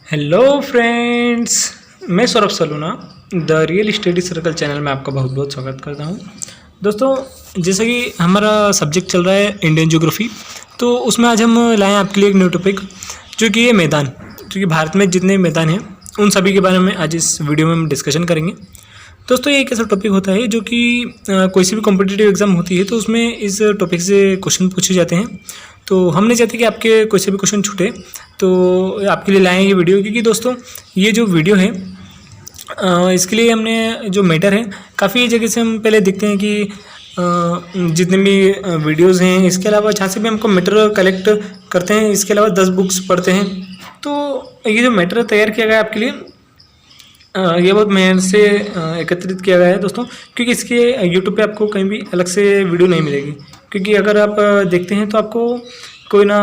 Hello friends, मैं Saurabh Saluna the real study circle channel में आपका बहुत बहुत स्वागत करता हूं। दोस्तों, जैसे कि हमारा सब्जेक्ट चल रहा है इंडियन ज्योग्राफी, तो उसमें आज हम लाए आपके लिए एक न्यू टॉपिक, जो कि ये मैदान, जो कि भारत में जितने मैदान हैं उन सभी के बारे में आज इस वीडियो में हम डिस्कशन करेंगे। दोस्तों, ये एक ऐसा टॉपिक होता है जो कि कोई सी भी कॉम्पिटिटिव एग्जाम होती है तो उसमें इस टॉपिक से क्वेश्चन पूछे जाते हैं। तो हम नहीं चाहते कि आपके कोई से भी क्वेश्चन छूटे, तो आपके लिए लाए हैं ये वीडियो, क्योंकि दोस्तों ये जो वीडियो है इसके लिए हमने जो मैटर है काफ़ी जगह से हम पहले देखते हैं कि जितने भी वीडियोस हैं, इसके अलावा जहाँ से भी हमको मैटर कलेक्ट करते हैं, इसके अलावा 10 बुक्स पढ़ते हैं। तो ये जो मैटर तैयार किया गया है आपके लिए, ये बहुत मेहनत से एकत्रित किया गया है दोस्तों, क्योंकि इसके यूट्यूब पे आपको कहीं भी अलग से वीडियो नहीं मिलेगी। क्योंकि अगर आप देखते हैं तो आपको कोई ना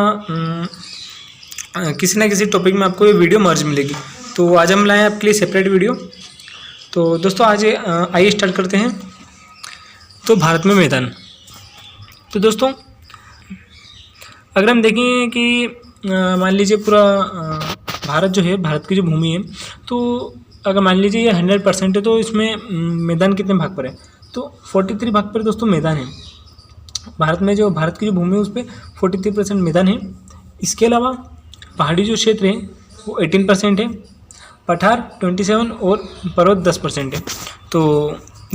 किसी ना किसी टॉपिक में आपको ये वीडियो मर्ज मिलेगी। तो आज हम लाए हैं आपके लिए सेपरेट वीडियो। तो दोस्तों, आज आइए स्टार्ट करते हैं। तो भारत में मैदान। तो दोस्तों, अगर हम देखें कि मान लीजिए पूरा भारत जो है, भारत की जो भूमि है, तो अगर मान लीजिए ये 100% है, तो इसमें मैदान कितने भाग पर है? तो 43 भाग पर दोस्तों मैदान है। भारत में जो भारत की जो भूमि है उस पर 43% मैदान है। इसके अलावा पहाड़ी जो क्षेत्र है वो 18% है, पठार 27 और पर्वत 10% है। तो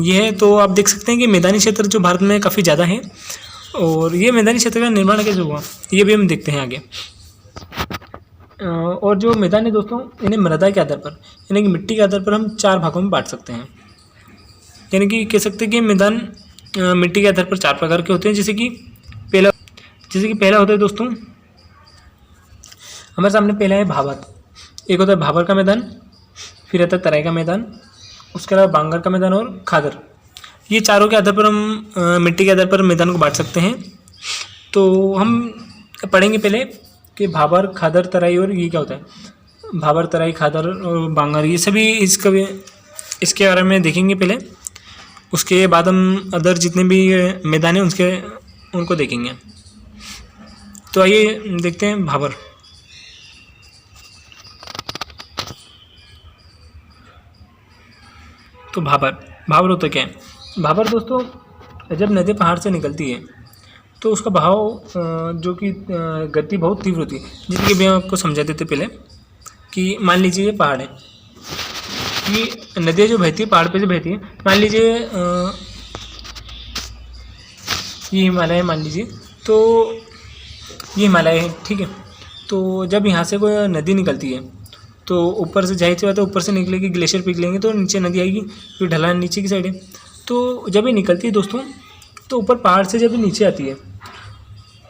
ये है, तो आप देख सकते हैं कि मैदानी क्षेत्र जो भारत में काफ़ी ज़्यादा है। और ये मैदानी क्षेत्र का निर्माण कैसे हुआ ये भी हम देखते हैं आगे। और जो मैदान है दोस्तों, इन्हें मृदा के आधार पर, यानी कि मिट्टी के आधार पर हम 4 भागों में बांट सकते हैं। यानी कि कह सकते हैं कि मैदान मिट्टी के आधार पर 4 प्रकार के होते हैं। जैसे कि पहला होता है दोस्तों, हमारे सामने पहला है भाबर। एक होता है भाबर का मैदान, फिर आता है तराई का मैदान, उसके अलावा बांगर का मैदान और खादर। ये चारों के आधार पर हम मिट्टी के आधार पर मैदान को बांट सकते हैं। तो हम पढ़ेंगे पहले कि भाबर, खादर, तराई और ये क्या होता है। भाबर, तराई, खादर और बांगर, ये सभी इसके बारे में देखेंगे पहले। उसके बाद हम अदर जितने भी मैदान हैं उनको देखेंगे। तो आइए देखते हैं भाबर। तो भाबर होता क्या है? भाबर दोस्तों, जब नदी पहाड़ से निकलती है तो उसका बहाव जो कि गति बहुत तीव्र होती है। जैसे कि मैं आपको समझा देते पहले कि मान लीजिए ये पहाड़ है, कि नदियाँ जो बहती है पहाड़ पे से बहती है। मान लीजिए ये हिमालय है, मान लीजिए, तो ये हिमालय है, ठीक है। तो जब यहाँ से कोई नदी निकलती है तो ऊपर से जाहिर सी बात है, ऊपर से निकलेगी, ग्लेशियर पिघलेंगे तो नीचे नदी आएगी, फिर ढलान नीचे की साइड है। तो जब ये निकलती है दोस्तों, तो ऊपर पहाड़ से जब ये नीचे आती है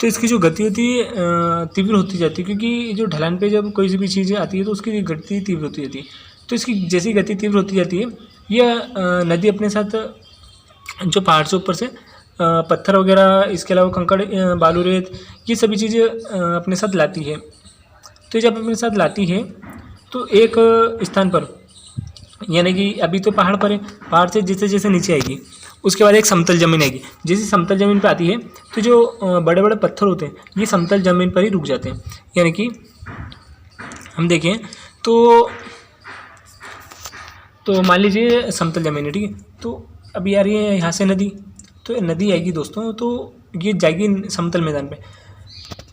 तो इसकी जो गति होती है तीव्र होती जाती है। क्योंकि जो ढलान पे जब कोई सी भी चीज़ आती है तो उसकी गति तीव्र होती जाती है। तो इसकी जैसी गति तीव्र होती जाती है, यह नदी अपने साथ जो पहाड़ से ऊपर से पत्थर वगैरह, इसके अलावा कंकड़, बालू, रेत, ये सभी चीज़ें अपने साथ लाती है। तो जब अपने साथ लाती है तो एक स्थान पर, यानी कि अभी तो पहाड़ पर है, पहाड़ से जैसे जैसे नीचे आएगी उसके बाद एक समतल ज़मीन आएगी। जैसे समतल ज़मीन पर आती है तो जो बड़े बड़े पत्थर होते हैं ये समतल ज़मीन पर ही रुक जाते हैं। यानी कि हम देखें तो मान लीजिए समतल ज़मीन है, ठीक है। तो अभी आ रही है यहाँ से नदी, तो नदी आएगी दोस्तों, तो ये जाएगी समतल मैदान पे।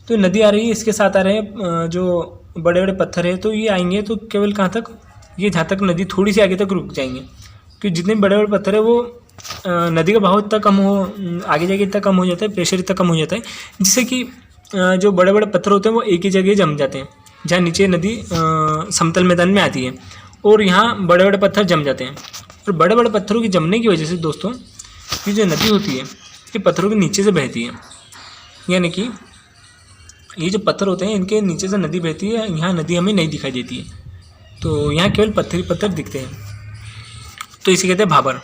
तो नदी आ रही है, इसके साथ आ रहे हैं जो बड़े बड़े पत्थर है, तो ये आएंगे तो केवल कहाँ तक, ये जहाँ तक नदी थोड़ी सी आगे तक रुक जाएंगे। क्योंकि जितने बड़े बड़े पत्थर है वो नदी का बहाव इतना कम हो, आगे जाके इतना कम हो जाता है, प्रेशर इतना कम हो जाता है, जिससे कि जो बड़े बड़े पत्थर होते हैं वो एक ही जगह जम जाते हैं, जहाँ नीचे नदी समतल मैदान में आती है, और यहाँ बड़े बड़े पत्थर जम जाते हैं। और बड़े बड़े पत्थरों की जमने की वजह से दोस्तों, ये जो नदी होती है ये पत्थरों के नीचे से बहती है। यानी कि ये जो पत्थर होते हैं इनके नीचे से नदी बहती है, यहाँ नदी हमें नहीं दिखाई देती है, तो यहाँ केवल पत्थर ही पत्थर दिखते हैं। तो इसे कहते हैं भाबर।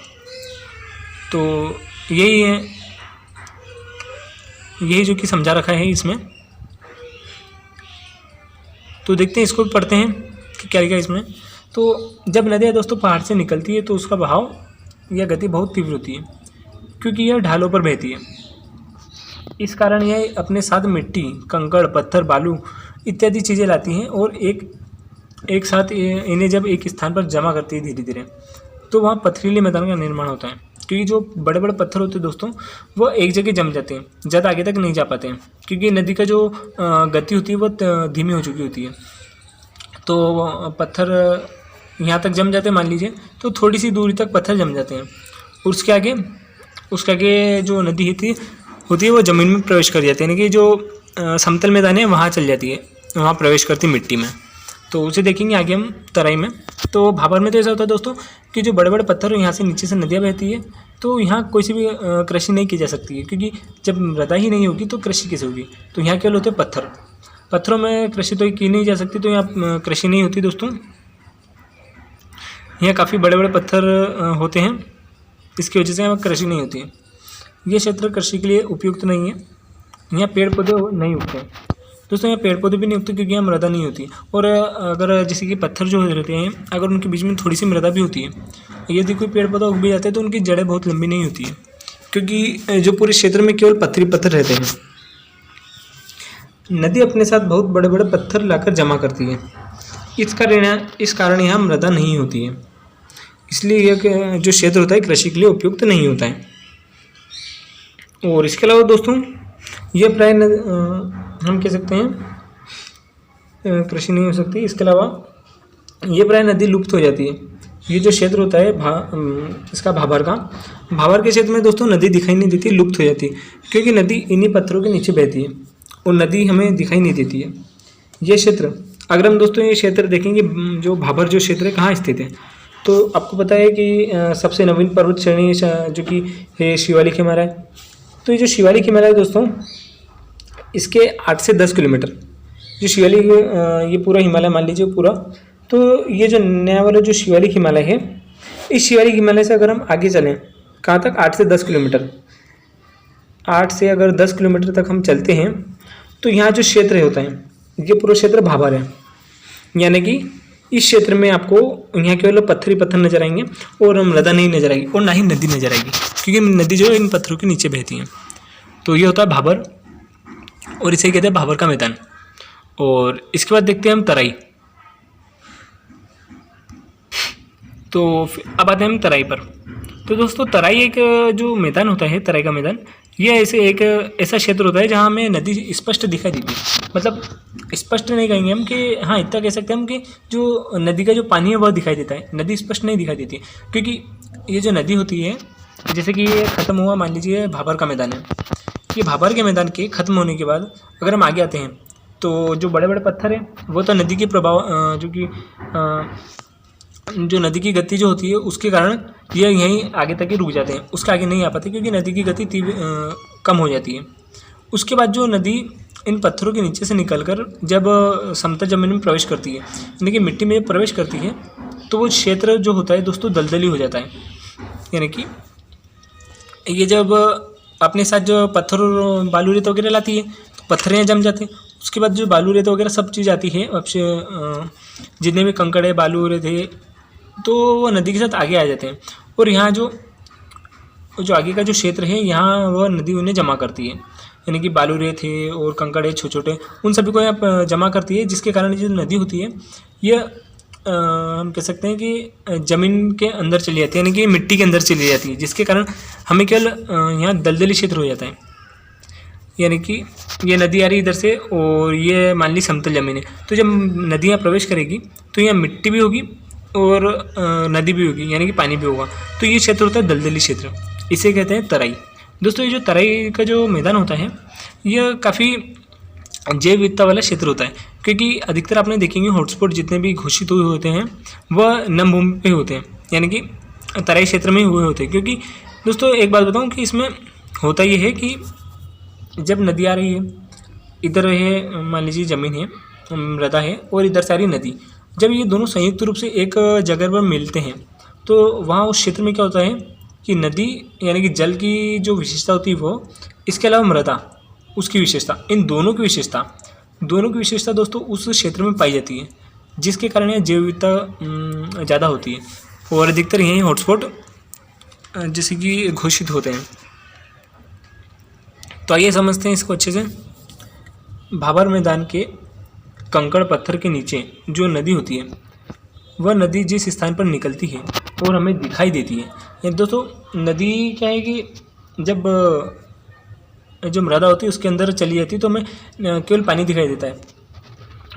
तो यही है, यही जो कि समझा रखा है इसमें। तो देखते हैं, इसको भी पढ़ते हैं कि क्या लिखा है इसमें। तो जब नदियाँ दोस्तों पहाड़ से निकलती है तो उसका बहाव या गति बहुत तीव्र होती है, क्योंकि यह ढालों पर बहती है। इस कारण यह अपने साथ मिट्टी, कंकड़, पत्थर, बालू इत्यादि चीज़ें लाती हैं और एक एक साथ इन्हें जब एक स्थान पर जमा करती है धीरे धीरे, तो वहाँ पथरीले मैदान का निर्माण होता है। क्योंकि जो बड़े बड़े पत्थर होते हैं दोस्तों, वो एक जगह जम जाते हैं, ज़्यादा आगे तक नहीं जा पाते हैं, क्योंकि नदी का जो गति होती है वो धीमी हो चुकी होती है। तो पत्थर यहाँ तक जम जाते हैं मान लीजिए, तो थोड़ी सी दूरी तक पत्थर जम जाते हैं। उसके आगे जो नदी होती है वो ज़मीन में प्रवेश कर जाती है, यानी कि जो समतल मैदान है वहाँ चल जाती है, वहाँ प्रवेश करती है मिट्टी में। तो उसे देखेंगे आगे हम तराई में। तो भाबर में तो ऐसा होता है दोस्तों कि जो बड़े बड़े पत्थर यहाँ से नीचे से नदियाँ बहती है, तो यहाँ कोई सी भी कृषि नहीं की जा सकती है, क्योंकि जब मृदा ही नहीं होगी तो कृषि कैसे होगी। तो यहाँ केवल होते हैं पत्थरों में कृषि तो की नहीं जा सकती, तो यहाँ कृषि नहीं होती दोस्तों। यहाँ काफ़ी बड़े बड़े पत्थर होते हैं, इसकी वजह से यहाँ कृषि नहीं होती है। ये क्षेत्र कृषि के लिए उपयुक्त नहीं है, यहाँ पेड़ पौधे नहीं उगते हैं दोस्तों। यहाँ पेड़ पौधे भी नहीं उगते क्योंकि यहाँ मृदा नहीं होती। और अगर जैसे कि पत्थर जो रहते हैं, अगर उनके बीच में थोड़ी सी मृदा भी होती है, यदि कोई पेड़ पौधा उग भी जाते हैं तो उनकी जड़ें बहुत लंबी नहीं होती है, क्योंकि जो पूरे क्षेत्र में केवल पत्थर रहते हैं। नदी अपने साथ बहुत बड़े बड़े पत्थर लाकर जमा करती है, इस कारण यहाँ मृदा नहीं होती है, इसलिए यह जो क्षेत्र होता है कृषि के लिए उपयुक्त नहीं होता है। और इसके अलावा दोस्तों ये प्राय हम कह सकते हैं कृषि नहीं हो सकती। इसके अलावा ये प्राय नदी लुप्त हो जाती है। ये जो क्षेत्र होता है इसका भाबर के क्षेत्र में दोस्तों नदी दिखाई नहीं देती, लुप्त हो जाती है, क्योंकि नदी इन्हीं पत्थरों के नीचे बहती है और नदी हमें दिखाई नहीं देती है। ये क्षेत्र, अगर हम दोस्तों ये क्षेत्र देखेंगे, जो भाबर जो क्षेत्र है कहाँ स्थित है, तो आपको पता है कि सबसे नवीन पर्वत श्रेणी जो कि है शिवालिक हिमालय। तो ये जो शिवालिक हिमालय है दोस्तों, इसके 8 से 10 किलोमीटर जो शिवालिक, ये पूरा हिमालय मान लीजिए पूरा। तो ये जो नया वाला जो शिवालिक हिमालय है, इस शिवालिक हिमालय से अगर हम आगे चलें कहाँ तक, 8 से 10 किलोमीटर, 8 से अगर 10 किलोमीटर तक हम चलते हैं, तो यहाँ जो क्षेत्र होता है ये पूरा क्षेत्र भाबर है। यानी कि इस क्षेत्र में आपको यहाँ केवल पत्थर नजर आएंगे और मृदा नहीं नजर आएगी और ना ही नदी नजर आएगी, क्योंकि नदी जो है इन पत्थरों के नीचे बहती है। तो ये होता है भाबर, और इसे कहते हैं भाबर का मैदान। और इसके बाद देखते हैं हम तराई। तो अब आते हैं हम तराई पर। तो दोस्तों तराई एक जो मैदान होता है, तराई का मैदान, ये ऐसा क्षेत्र होता है जहाँ हमें नदी स्पष्ट दिखाई देती है। मतलब स्पष्ट नहीं कहेंगे हम कि हाँ, इतना कह सकते हैं हम कि जो नदी का जो पानी है वह दिखाई देता है, नदी स्पष्ट नहीं दिखाई देती है। क्योंकि ये जो नदी होती है, जैसे कि ये ख़त्म हुआ, मान लीजिए भाबर का मैदान है, ये भाबर के मैदान के ख़त्म होने के बाद अगर हम आगे आते हैं, तो जो बड़े बड़े पत्थर हैं वो तो नदी के प्रभाव जो नदी की गति जो होती है उसके कारण ये यहीं आगे तक ही रुक जाते हैं, उसके आगे नहीं आ पाते, क्योंकि नदी की गति कम हो जाती है। उसके बाद जो नदी इन पत्थरों के नीचे से निकलकर जब समतल जमीन में प्रवेश करती है, यानी कि मिट्टी में प्रवेश करती है, तो वो क्षेत्र जो होता है दोस्तों दलदली हो जाता है। यानी कि ये जब अपने साथ जो पत्थर और बालू रेत वगैरह लाती है, तो पत्थर यहाँ जम जाते हैं। उसके बाद जो बालू रेत वगैरह सब चीज़ आती है, अब से जितने भी कंकड़ है, बालू रेत है, तो वो नदी के साथ आगे आ जाते हैं। और यहाँ जो आगे का जो क्षेत्र है, यहाँ वह नदी उन्हें जमा करती है, यानी कि बालू रेत है और कंकड़ है छोटे छोटे, उन सभी को यहाँ जमा करती है, जिसके कारण जो नदी होती है ये हम कह सकते हैं कि ज़मीन के अंदर चली जाती है, यानी कि मिट्टी के अंदर चली जाती है, जिसके कारण हमें केवल यहाँ दलदली क्षेत्र हो जाता है। यानी कि ये नदी आ रही इधर से और ये मान ली समतल ज़मीन है, तो जब नदी यहाँ प्रवेश करेगी तो यहाँ मिट्टी भी होगी और नदी भी होगी, यानी कि पानी भी होगा। तो ये क्षेत्र होता है दलदली क्षेत्र, इसे कहते हैं तराई। दोस्तों ये जो तराई का जो मैदान होता है, यह काफ़ी जैव विविधता वाला क्षेत्र होता है, क्योंकि अधिकतर आपने देखेंगे हॉटस्पॉट जितने भी घोषित हुए होते हैं वह नम भूमि पे होते हैं, यानी कि तराई क्षेत्र में ही हुए होते हैं। क्योंकि दोस्तों एक बात बताऊं कि इसमें होता ये है कि जब नदी आ रही है, इधर है मान लीजिए ज़मीन है, मृदा है, और इधर सारी नदी, जब ये दोनों संयुक्त रूप से एक जगह पर मिलते हैं, तो वहाँ उस क्षेत्र में क्या होता है कि नदी यानी कि जल की जो विशेषता होती है वो, इसके अलावा मृदा उसकी विशेषता, इन दोनों की विशेषता दोस्तों उस क्षेत्र में पाई जाती है, जिसके कारण यह जैव विविधता ज़्यादा होती है। और अधिकतर यही हॉटस्पॉट जैसे कि घोषित होते हैं। तो आइए समझते हैं इसको अच्छे से। भाबर मैदान के कंकड़ पत्थर के नीचे जो नदी होती है वह नदी जिस स्थान पर निकलती है और हमें दिखाई देती है। ये दोस्तों नदी क्या है कि जब जो मृदा होती है उसके अंदर चली जाती है तो हमें केवल पानी दिखाई देता है,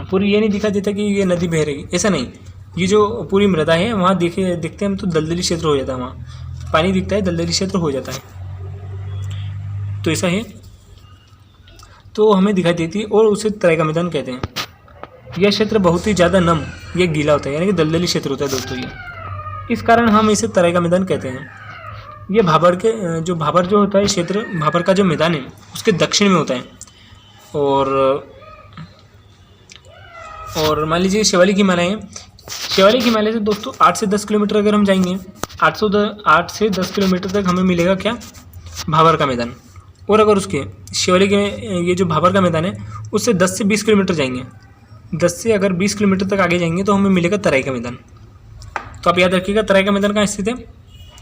पूरी ये नहीं दिखाई देता कि ये नदी बह रही है, ऐसा नहीं। ये जो पूरी मृदा है वहाँ देखते हैं हम तो दलदली क्षेत्र हो जाता है, वहाँ पानी दिखता है, दलदली क्षेत्र हो जाता है, तो ऐसा है। तो हमें दिखाई देती है और उसे तराई का मैदान कहते हैं। यह क्षेत्र बहुत ही ज़्यादा नम या गीला होता है, यानी कि दलदली क्षेत्र होता है दोस्तों ये, इस कारण हम इसे तराई का मैदान कहते हैं। ये भाबर जो होता है क्षेत्र, भाबर का जो मैदान है उसके दक्षिण में होता है। और मान लीजिए शिवालिक हिमालय है, शिवालिक हिमालय से दोस्तों 8 से 10 किलोमीटर अगर हम जाएंगे, 8 से 10 किलोमीटर तक हमें मिलेगा क्या, भाबर का मैदान। और अगर उसके शिवालिक ये जो भाबर का मैदान है उससे 10 से 20 किलोमीटर जाएंगे, 10 से अगर 20 किलोमीटर तक आगे जाएंगे तो हमें मिलेगा तराई का मैदान। तो आप याद रखिएगा तराई का मैदान कहाँ स्थित है।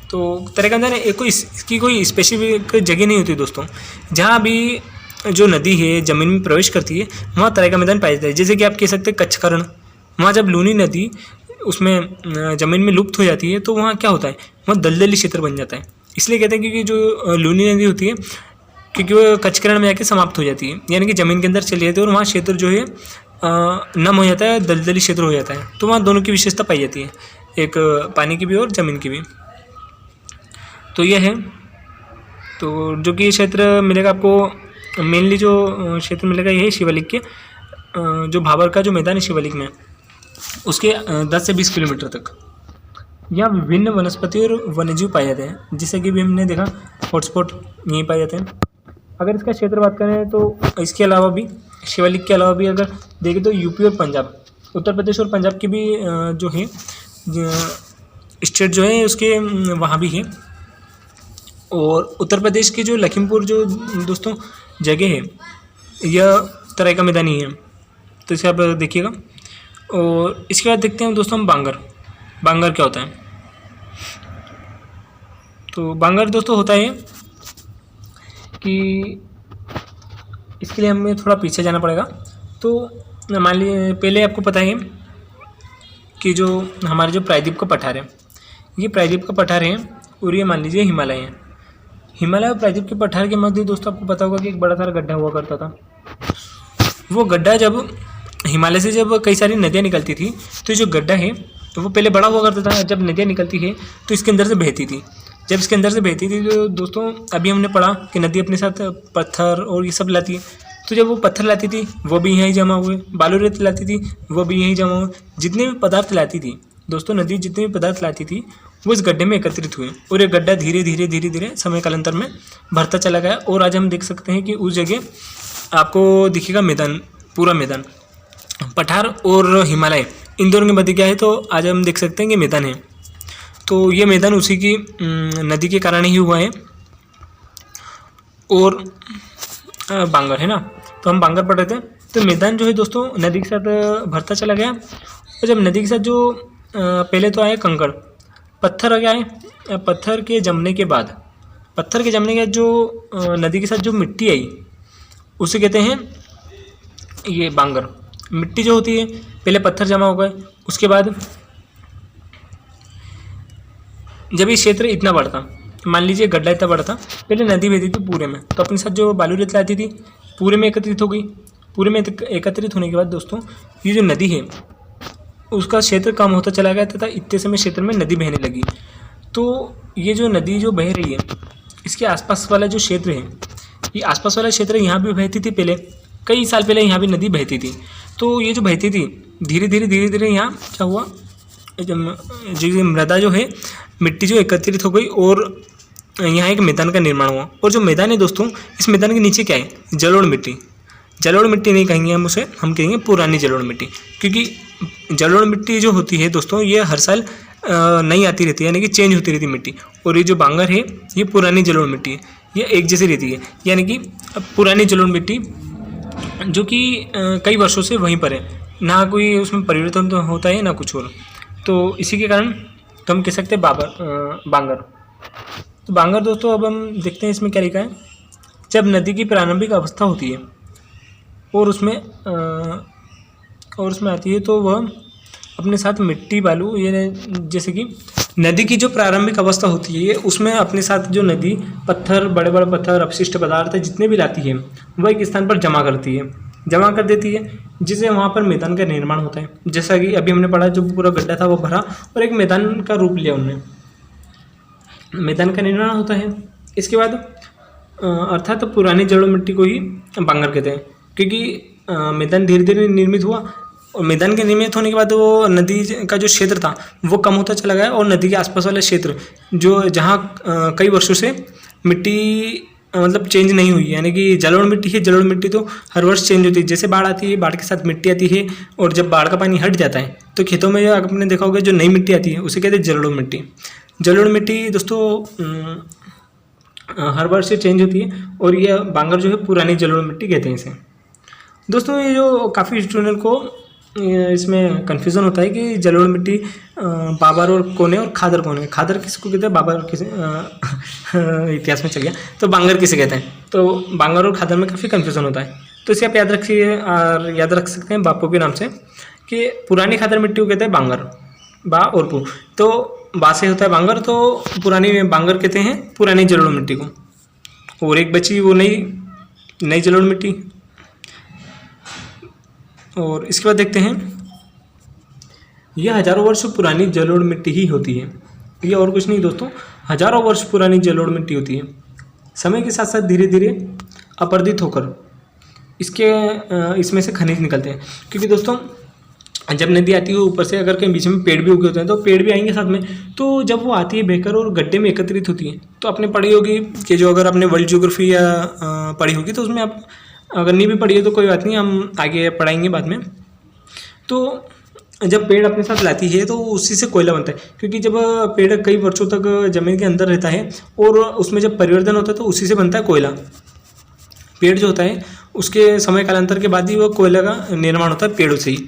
तो तराई का मैदान इसकी कोई स्पेसिफिक जगह नहीं होती दोस्तों, जहाँ भी जो नदी है ज़मीन में प्रवेश करती है वहाँ तराई का मैदान पाया जाता है। जैसे कि आप कह सकते हैं कच्छकरण, वहाँ जब लूनी नदी उसमें ज़मीन में लुप्त हो जाती है तो वहाँ क्या होता है, वहाँ दलदली क्षेत्र बन जाता है। इसलिए कहते हैं क्योंकि जो लूनी नदी होती है क्योंकि वो कच्छकरण में आके समाप्त हो जाती है, यानी कि ज़मीन के अंदर चली जाती है और वहाँ क्षेत्र जो है नम हो जाता है, दलदली क्षेत्र हो जाता है। तो वहाँ दोनों की विशेषता पाई जाती है, एक पानी की भी और ज़मीन की भी। तो यह है, तो जो कि क्षेत्र मिलेगा आपको, मेनली जो क्षेत्र मिलेगा यही शिवालिक के जो भाबर का जो मैदान है शिवालिक में उसके 10 से 20 किलोमीटर तक। यहाँ विभिन्न वनस्पति और वन्यजीव पाए जाते हैं, जिससे कि भी हमने देखा हॉटस्पॉट यहीं पाए जाते हैं। अगर इसका क्षेत्र बात करें तो इसके अलावा भी, शिवालिक के अलावा भी अगर देखें तो यूपी और पंजाब, उत्तर प्रदेश और पंजाब की भी जो है स्टेट जो है उसके वहाँ भी है। और उत्तर प्रदेश की जो लखीमपुर जो दोस्तों जगह है यह तराई का मैदान ही है, तो इसे आप देखिएगा। और इसके बाद देखते हैं दोस्तों हम बांगर क्या होता है। तो बांगर दोस्तों होता है कि इसके लिए हमें थोड़ा पीछे जाना पड़ेगा। तो मान लीजिए पहले आपको पता है कि जो हमारे जो प्रायद्वीप का पठार है, ये प्रायद्वीप का पठार है और ये मान लीजिए हिमालय है। हिमालय और प्रायद्वीप के पठार के मध्य दोस्तों आपको पता होगा कि एक बड़ा सारा गड्ढा हुआ करता था। वो गड्ढा जब हिमालय से जब कई सारी नदियाँ निकलती थी तो जो गड्ढा है तो वो पहले बड़ा हुआ करता था, जब नदियाँ निकलती है तो इसके अंदर से बहती थी। जब इसके अंदर से बहती थी तो दोस्तों अभी हमने पढ़ा कि नदी अपने साथ पत्थर और ये सब लाती है। तो जब वो पत्थर लाती थी वो भी यहीं जमा हुए, बालू रेत लाती थी वो भी यहीं जमा हुए, जितने भी पदार्थ लाती थी दोस्तों नदी जितने भी पदार्थ लाती थी वो इस गड्ढे में एकत्रित हुए और ये गड्ढा धीरे धीरे समय कालांतर में भरता चला गया। और आज हम देख सकते हैं कि उस जगह आपको दिखेगा मैदान, पूरा मैदान, पठार और हिमालय इन दोनों के मध्य क्या है, तो आज हम देख सकते हैं कि मैदान है। तो ये मैदान उसी की नदी के कारण ही हुआ है। और बांगर है ना, तो हम बांगर पढ़ रहे थे। तो मैदान जो है दोस्तों नदी के साथ भरता चला गया। और जब नदी के साथ जो पहले तो आए कंकड़ पत्थर आ गया, पत्थर के जमने के बाद जो नदी के साथ जो मिट्टी आई उसे कहते हैं ये बांगर। मिट्टी जो होती है पहले पत्थर जमा हो गए, उसके बाद जब ये क्षेत्र इतना बड़ा था, मान लीजिए गड्ढा इतना बड़ा था, पहले नदी बहती थी पूरे में, तो अपने साथ जो बालू रेत लाती थी पूरे में एकत्रित हो गई। पूरे में एकत्रित होने के बाद दोस्तों ये जो नदी है उसका क्षेत्र कम होता चला गया तथा इतने समय क्षेत्र में नदी बहने लगी। तो ये जो नदी जो बह रही है इसके आसपास वाला जो क्षेत्र है, ये आसपास वाला क्षेत्र यहाँ भी बहती थी पहले, कई साल पहले यहाँ भी नदी बहती थी। तो ये जो बहती थी धीरे धीरे यहाँ क्या हुआ, जो मृदा जो है मिट्टी जो एकत्रित हो गई और यहाँ एक मैदान का निर्माण हुआ। और जो मैदान है दोस्तों इस मैदान के नीचे क्या है, जलोढ़ मिट्टी। जलोढ़ मिट्टी नहीं कहेंगे हम उसे, हम कहेंगे पुरानी जलोढ़ मिट्टी, क्योंकि जलोढ़ मिट्टी जो होती है दोस्तों ये हर साल नई आती रहती है, यानी कि चेंज होती रहती है मिट्टी। और ये जो बांगर है ये पुरानी जलोढ़ मिट्टी है, ये एक जैसी रहती है, यानी कि पुरानी जलोढ़ मिट्टी जो कि कई वर्षों से वहीं पर है, ना कोई उसमें परिवर्तन तो होता है ना कुछ और। तो इसी के कारण तो हम कह सकते हैं बांगर। तो बांगर दोस्तों अब हम देखते हैं इसमें क्या लिखा है। जब नदी की प्रारंभिक अवस्था होती है और उसमें और उसमें आती है तो वह अपने साथ मिट्टी बालू, ये जैसे कि नदी की जो प्रारंभिक अवस्था होती है उसमें अपने साथ जो नदी पत्थर, बड़े बड़े पत्थर, अपशिष्ट पदार्थ जितने भी लाती है वह एक स्थान पर जमा करती है, जमा कर देती है, जिससे वहाँ पर मैदान का निर्माण होता है। जैसा कि अभी हमने पढ़ा, जो पूरा गड्ढा था वो भरा और एक मैदान का रूप लिया उन्होंने, मैदान का निर्माण होता है। इसके बाद अर्थात पुरानी जलोढ़ मिट्टी को ही बांगर कहते हैं, क्योंकि मैदान धीरे धीरे निर्मित हुआ और मैदान के निर्मित होने के बाद वो नदी का जो क्षेत्र था वो कम होता चला गया और नदी के आसपास वाले क्षेत्र जो जहाँ कई वर्षों से मिट्टी मतलब चेंज नहीं हुई, यानी कि जलोढ़ मिट्टी है, जलोढ़ मिट्टी तो हर वर्ष चेंज होती है। जैसे बाढ़ आती है, बाढ़ के साथ मिट्टी आती है और जब बाढ़ का पानी हट जाता है तो खेतों में आपने देखा होगा जो नई मिट्टी आती है उसे कहते हैं जलोढ़ मिट्टी। जलोढ़ मिट्टी दोस्तों हर वर्ष से चेंज होती है और ये बांगर जो है पुरानी जलोढ़ मिट्टी कहते हैं इसे। दोस्तों ये जो काफ़ी स्टूडेंट को इसमें कन्फ्यूज़न होता है कि जलोढ़ मिट्टी बाबर और कौन है और खादर कौन है। खादर किसको कहते हैं, बाबर किसे इतिहास में चल गया, तो बांगर किसे कहते हैं। तो बांगर और खादर में काफ़ी कन्फ्यूज़न होता है, तो इसे आप याद रखिए और याद रख सकते हैं बापू के नाम से कि पुरानी खादर मिट्टी को कहते हैं बांगर, बा और पू, तो बा से होता है बांगर, तो पुरानी बांगर कहते हैं पुरानी जलोढ़ मिट्टी को। और एक बची वो नई जलोढ़ मिट्टी। और इसके बाद देखते हैं, यह हजारों वर्ष पुरानी जलोढ़ मिट्टी ही होती है। ये और कुछ नहीं दोस्तों, हजारों वर्ष पुरानी जलोढ़ मिट्टी होती है। समय के साथ साथ धीरे धीरे अपरदित होकर इसमें से खनिज निकलते हैं, क्योंकि दोस्तों जब नदी आती है ऊपर से, अगर कहीं बीच में पेड़ भी उगे होते हैं तो पेड़ भी आएंगे साथ में, तो जब वो आती है बहकर और गड्ढे में एकत्रित होती है, तो आपने पढ़ी होगी कि जो अगर आपने वर्ल्ड ज्योग्राफी या पढ़ी होगी तो उसमें आप अगर नहीं भी पढ़ी है तो कोई बात नहीं, हम आगे पढ़ाएंगे बाद में। तो जब पेड़ अपने साथ लाती है तो उसी से कोयला बनता है, क्योंकि जब पेड़ कई वर्षों तक ज़मीन के अंदर रहता है और उसमें जब परिवर्तन होता है तो उसी से बनता है कोयला। पेड़ जो होता है उसके समय कालांतर के बाद ही वो कोयला का निर्माण होता है पेड़ों से ही।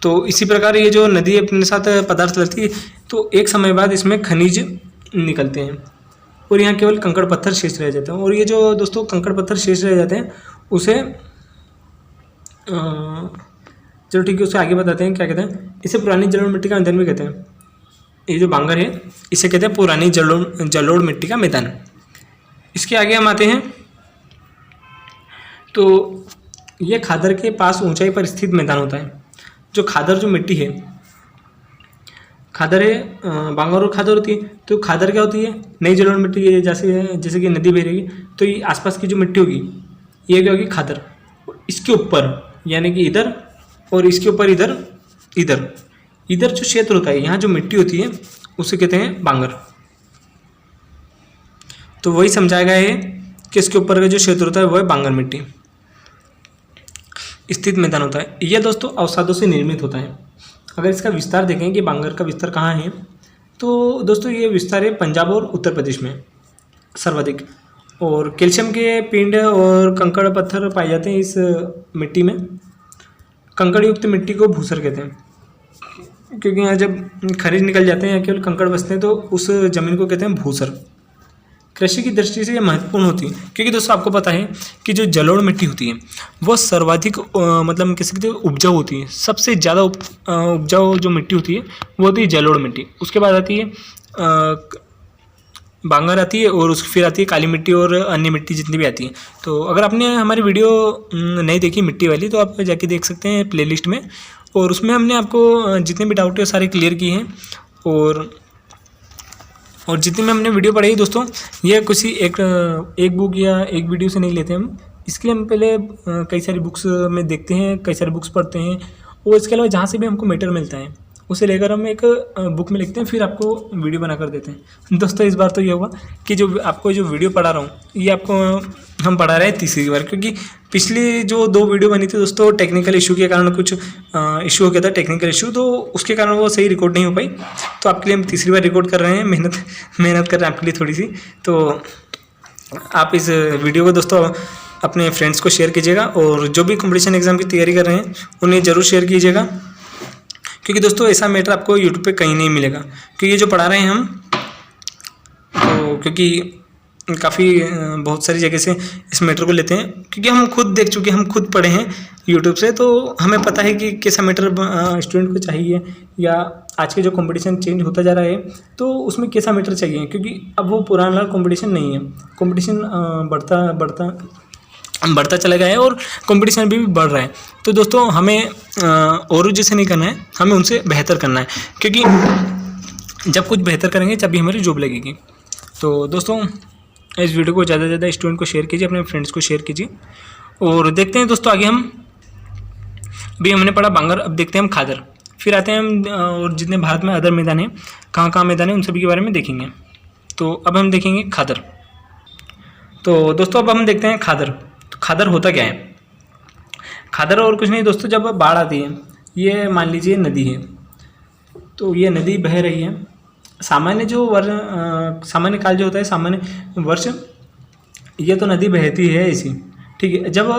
तो इसी प्रकार ये जो नदी अपने साथ पदार्थ लाती है तो एक समय बाद इसमें खनिज निकलते हैं और यहाँ केवल कंकड़ पत्थर शेष रह जाते हैं। और ये जो दोस्तों कंकड़ पत्थर शेष रह जाते हैं उसे चलो ठीक है, उससे आगे बताते हैं क्या कहते हैं। इसे पुरानी जलोढ़ मिट्टी का मैदान भी कहते हैं। ये जो बांगर है इसे कहते हैं पुरानी जलोढ़ मिट्टी का मैदान। इसके आगे हम आते हैं तो ये खादर के पास ऊंचाई पर स्थित मैदान होता है। जो खादर जो मिट्टी है, खादर है, बांगर और खादर होती है। तो खादर क्या होती है, नई जलोढ़ मिट्टी है, जैसे कि नदी बह रही तो ये आसपास की जो मिट्टी होगी ये क्या होगी, खादर। इसके ऊपर यानी कि इधर और इसके ऊपर इधर इधर जो क्षेत्र होता है, यहाँ जो मिट्टी होती है उसे कहते हैं बांगर। तो वही समझाया गया है कि इसके ऊपर का जो क्षेत्र होता है वह है बांगर मिट्टी स्थित मैदान होता है। यह दोस्तों अवसादों से निर्मित होता है। अगर इसका विस्तार देखें कि बांगर का विस्तार कहाँ है, तो दोस्तों ये विस्तार है पंजाब और उत्तर प्रदेश में सर्वाधिक। और कैल्शियम के पिंड और कंकड़ पत्थर पाए जाते हैं इस मिट्टी में। कंकड़ युक्त मिट्टी को भूसर कहते हैं, क्योंकि यहाँ जब खनिज निकल जाते हैं या केवल कंकड़ बचते हैं तो उस जमीन को कहते हैं भूसर। कृषि की दृष्टि से ये महत्वपूर्ण होती है, क्योंकि दोस्तों आपको पता है कि जो जलोढ़ मिट्टी होती है वो सर्वाधिक मतलब किसी कहते हैं उपजाऊ होती है। सबसे ज़्यादा उपजाऊ जो मिट्टी होती है वो होती है जलोढ़ मिट्टी। उसके बाद आती है बांगर आती है और फिर आती है काली मिट्टी और अन्य मिट्टी जितनी भी आती है। तो अगर आपने हमारी वीडियो नहीं देखी मिट्टी वाली तो आप जाके देख सकते हैं प्लेलिस्ट में, और उसमें हमने आपको जितने भी डाउट है सारे क्लियर किए हैं। और जितनी में हमने वीडियो पढ़ाई दोस्तों, ये किसी एक बुक या एक वीडियो से नहीं लेते हम। इसके लिए हम पहले कई सारी बुक्स में देखते हैं, कई सारी बुक्स पढ़ते हैं, और इसके अलावा जहाँ से भी हमको मैटर मिलता है उसे लेकर हम एक बुक में लिखते हैं, फिर आपको वीडियो बना कर देते हैं। दोस्तों इस बार तो ये हुआ कि जो आपको जो वीडियो पढ़ा रहा हूँ ये आपको हम पढ़ा रहे हैं तीसरी बार, क्योंकि पिछली जो 2 वीडियो बनी थी दोस्तों टेक्निकल इशू के कारण कुछ इशू हो गया था, टेक्निकल इशू, तो उसके कारण वो सही रिकॉर्ड नहीं हो पाई। तो आपके लिए हम तीसरी बार रिकॉर्ड कर रहे हैं, मेहनत कर रहे हैं आपके लिए थोड़ी सी। तो आप इस वीडियो को दोस्तों अपने फ्रेंड्स को शेयर कीजिएगा, और जो भी कॉम्पिटिशन एग्जाम की तैयारी कर रहे हैं उन्हें ज़रूर शेयर कीजिएगा, क्योंकि दोस्तों ऐसा मैटर आपको यूट्यूब पे कहीं नहीं मिलेगा। क्योंकि ये जो पढ़ा रहे हैं हम, तो क्योंकि काफ़ी बहुत सारी जगह से इस मैटर को लेते हैं, क्योंकि हम खुद देख चुके हैं, हम खुद पढ़े हैं यूट्यूब से, तो हमें पता है कि कैसा मैटर स्टूडेंट को चाहिए, या आज के जो कंपटीशन चेंज होता जा रहा है तो उसमें कैसा मैटर चाहिए, क्योंकि अब वो पुराना कंपटीशन नहीं है। कंपटीशन बढ़ता चला गया है और कंपटीशन अभी भी बढ़ रहा है। तो दोस्तों हमें औरों जैसे नहीं करना है, हमें उनसे बेहतर करना है, क्योंकि जब कुछ बेहतर करेंगे तभी हमारी जॉब लगेगी। तो दोस्तों इस वीडियो को ज़्यादा से ज़्यादा स्टूडेंट को शेयर कीजिए, अपने फ्रेंड्स को शेयर कीजिए, और देखते हैं दोस्तों आगे हम भी हमने पढ़ा बांगर, अब देखते हैं हम खादर, फिर आते हैं हम और जितने भारत में अदर मैदान हैं, कहाँ कहाँ मैदान है, उन सभी के बारे में देखेंगे। तो अब हम देखेंगे खादर। तो दोस्तों अब हम देखते हैं खादर। तो खादर होता क्या है? खादर और कुछ नहीं दोस्तों, जब बाढ़ आती है, ये मान लीजिए नदी है, तो ये नदी बह रही है, सामान्य जो सामान्य काल जो होता है, सामान्य वर्ष, ये तो नदी बहती है ऐसी, ठीक है। जब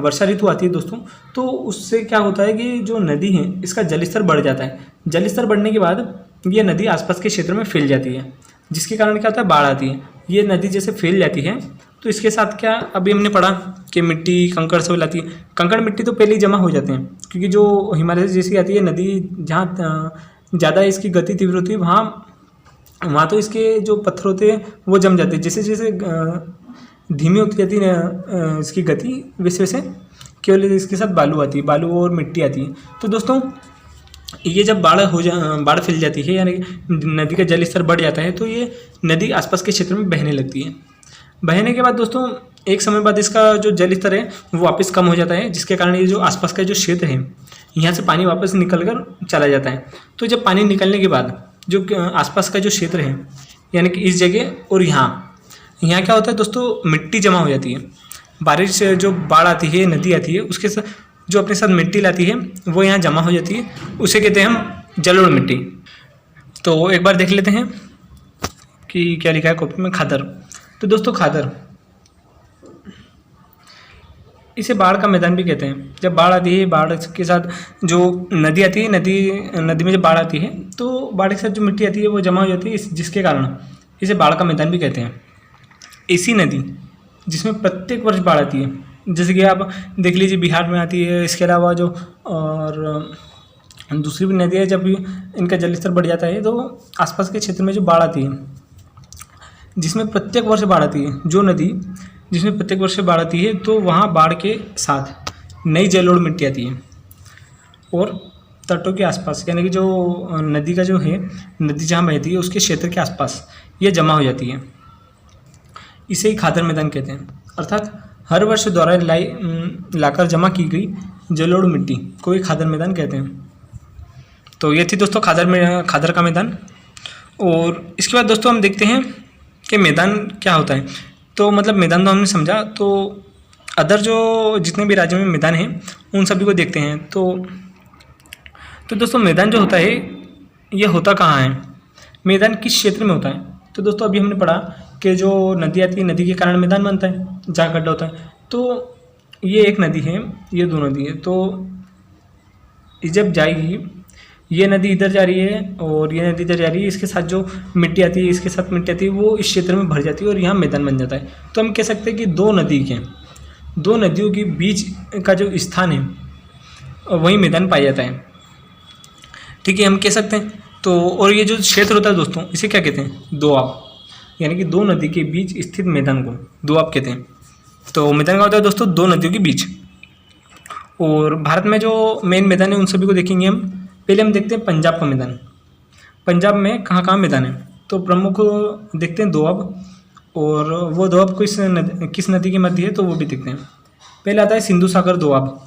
वर्षा ऋतु आती है दोस्तों, तो उससे क्या होता है कि जो नदी है इसका जलस्तर बढ़ जाता है। जलस्तर बढ़ने के बाद ये नदी आसपास के क्षेत्र में फैल जाती है, जिसके कारण क्या होता है, बाढ़ आती है। ये नदी जैसे फैल जाती है तो इसके साथ क्या, अभी हमने पढ़ा कि मिट्टी कंकड़ सब लाती है। कंकड़ मिट्टी तो पहले ही जमा हो जाते हैं, क्योंकि जो हिमालय से जैसी आती है नदी, जहाँ ज़्यादा इसकी गति तीव्र होती है, वहाँ तो इसके जो पत्थर होते हैं वो जम जाते हैं। जैसे जैसे धीमी होती जाती है इसकी गति, वैसे वैसे केवल इसके साथ बालू आती है, बालू और मिट्टी आती है। तो दोस्तों ये जब बाढ़ फैल जाती है, यानी नदी का जल स्तर बढ़ जाता है, तो ये नदी आसपास के क्षेत्र में बहने लगती है। बहने के बाद दोस्तों एक समय बाद इसका जो जल स्तर है वो वापस कम हो जाता है, जिसके कारण ये जो आसपास का जो क्षेत्र है, यहाँ से पानी वापस निकल कर चला जाता है। तो जब पानी निकलने के बाद जो आसपास का जो क्षेत्र है, यानी कि इस जगह और यहाँ क्या होता है दोस्तों, मिट्टी जमा हो जाती है। बारिश से जो बाढ़ आती है, नदी आती है, उसके साथ जो अपने साथ मिट्टी लाती है वो यहाँ जमा हो जाती है, उसे कहते हैं हम जलोढ़ मिट्टी। तो एक बार देख लेते हैं कि क्या लिखा है कॉपी में, खादर। तो दोस्तों खादर, इसे बाढ़ का मैदान भी कहते हैं। जब बाढ़ आती है, बाढ़ के साथ जो नदी आती है, नदी में जब बाढ़ आती है तो बाढ़ के साथ जो मिट्टी आती है वो जमा हो जाती है, जिसके कारण इसे बाढ़ का मैदान भी कहते हैं। ऐसी नदी जिसमें प्रत्येक वर्ष बाढ़ आती है, जैसे कि आप देख लीजिए बिहार में आती है, इसके अलावा जो और दूसरी भी नदियाँ, जब भी इनका जलस्तर बढ़ जाता है तो आसपास के क्षेत्र में जो बाढ़ आती है, जिसमें प्रत्येक वर्ष बाढ़ आती है, जो नदी जिसमें प्रत्येक वर्ष बाढ़ आती है, तो वहाँ बाढ़ के साथ नई जलोढ़ मिट्टी आती है, और तटों के आसपास, यानी कि जो नदी का जो है, नदी जहाँ बहती है उसके क्षेत्र के आसपास ये जमा हो जाती है। इसे ही खादर मैदान कहते हैं। अर्थात हर वर्ष द्वारा लाकर जमा की गई जलोढ़ मिट्टी को ही खादर मैदान कहते हैं। तो ये थी दोस्तों खादर का मैदान। और इसके बाद दोस्तों हम देखते हैं कि मैदान क्या होता है। तो मतलब मैदान तो हमने समझा, तो अदर जो जितने भी राज्यों में मैदान हैं उन सभी को देखते हैं। तो दोस्तों मैदान जो होता है ये होता कहाँ है, मैदान किस क्षेत्र में होता है। तो दोस्तों अभी हमने पढ़ा कि जो नदी आती है, नदी के कारण मैदान बनता है, जहाँ गड्ढा होता है। तो ये एक नदी है, ये दो नदी है, तो जब जाएगी, ये नदी इधर जा रही है और ये नदी इधर जा रही है, इसके साथ जो मिट्टी आती है, इसके साथ मिट्टी आती है, वो इस क्षेत्र में भर जाती है और यहाँ मैदान बन जाता है। तो हम कह सकते हैं कि दो नदियों के बीच का जो स्थान है वही मैदान पाया जाता है, ठीक है, हम कह सकते हैं। तो और ये जो क्षेत्र होता है दोस्तों, इसे क्या कहते हैं, दोआब, यानी कि दो नदी के बीच स्थित मैदान को दोआब कहते हैं। तो मैदान का होता है दोस्तों दो नदियों के बीच। और भारत में जो मेन मैदान है उन सभी को देखेंगे हम। पहले हम देखते हैं पंजाब का मैदान। पंजाब में कहाँ कहाँ मैदान है, तो प्रमुख देखते हैं दोआब, और वो दोआब किस नदी के मध्य है तो वो भी देखते हैं। पहले आता है सिंधु सागर दोआब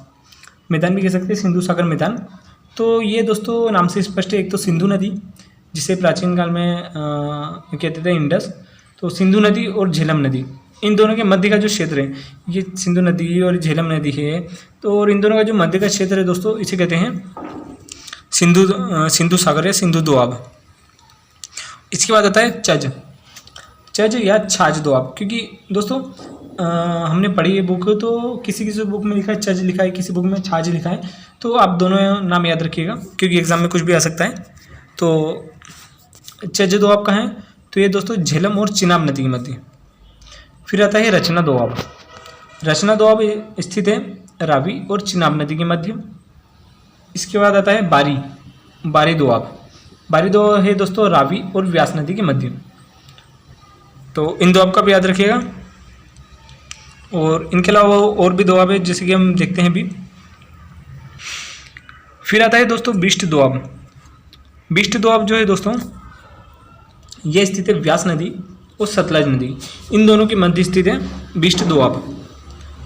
मैदान भी कह सकते हैं, सिंधु सागर मैदान। तो ये दोस्तों नाम से स्पष्ट है, एक तो सिंधु नदी जिसे प्राचीन काल में कहते थे इंडस, तो सिंधु नदी और झेलम नदी, इन दोनों के मध्य का जो क्षेत्र है ये सिंधु नदी और झेलम नदी है। तो और इन दोनों का जो मध्य का क्षेत्र है दोस्तों, इसे कहते हैं सिंधु सागर या सिंधु दोआब। इसके बाद आता है चज या छाछ दोआब, क्योंकि दोस्तों हमने पढ़ी है बुक, तो किसी बुक में लिखा है चज लिखा है, किसी बुक में छाछ लिखा है, तो आप दोनों नाम याद रखिएगा क्योंकि एग्जाम में कुछ भी आ सकता है। तो चज दोआब कहाँ है, तो ये दोस्तों झेलम और चिनाब नदी के मध्य, फिर आता है रचना दोआब। रचना दोआब स्थित है रावी और चिनाब नदी के मध्य। इसके बाद आता है बारी, बारी दोआब। बारी दोआब है दोस्तों रावी और व्यास नदी के मध्य। तो इन दोआब का भी याद रखिएगा। और इनके अलावा और भी दोआब है जैसे कि हम देखते हैं अभी। फिर आता है दोस्तों बिष्ट दोआब। बिष्ट दोआब जो है दोस्तों ये स्थित है व्यास नदी और सतलज नदी, इन दोनों के मध्य स्थित है बिष्ट दोआब।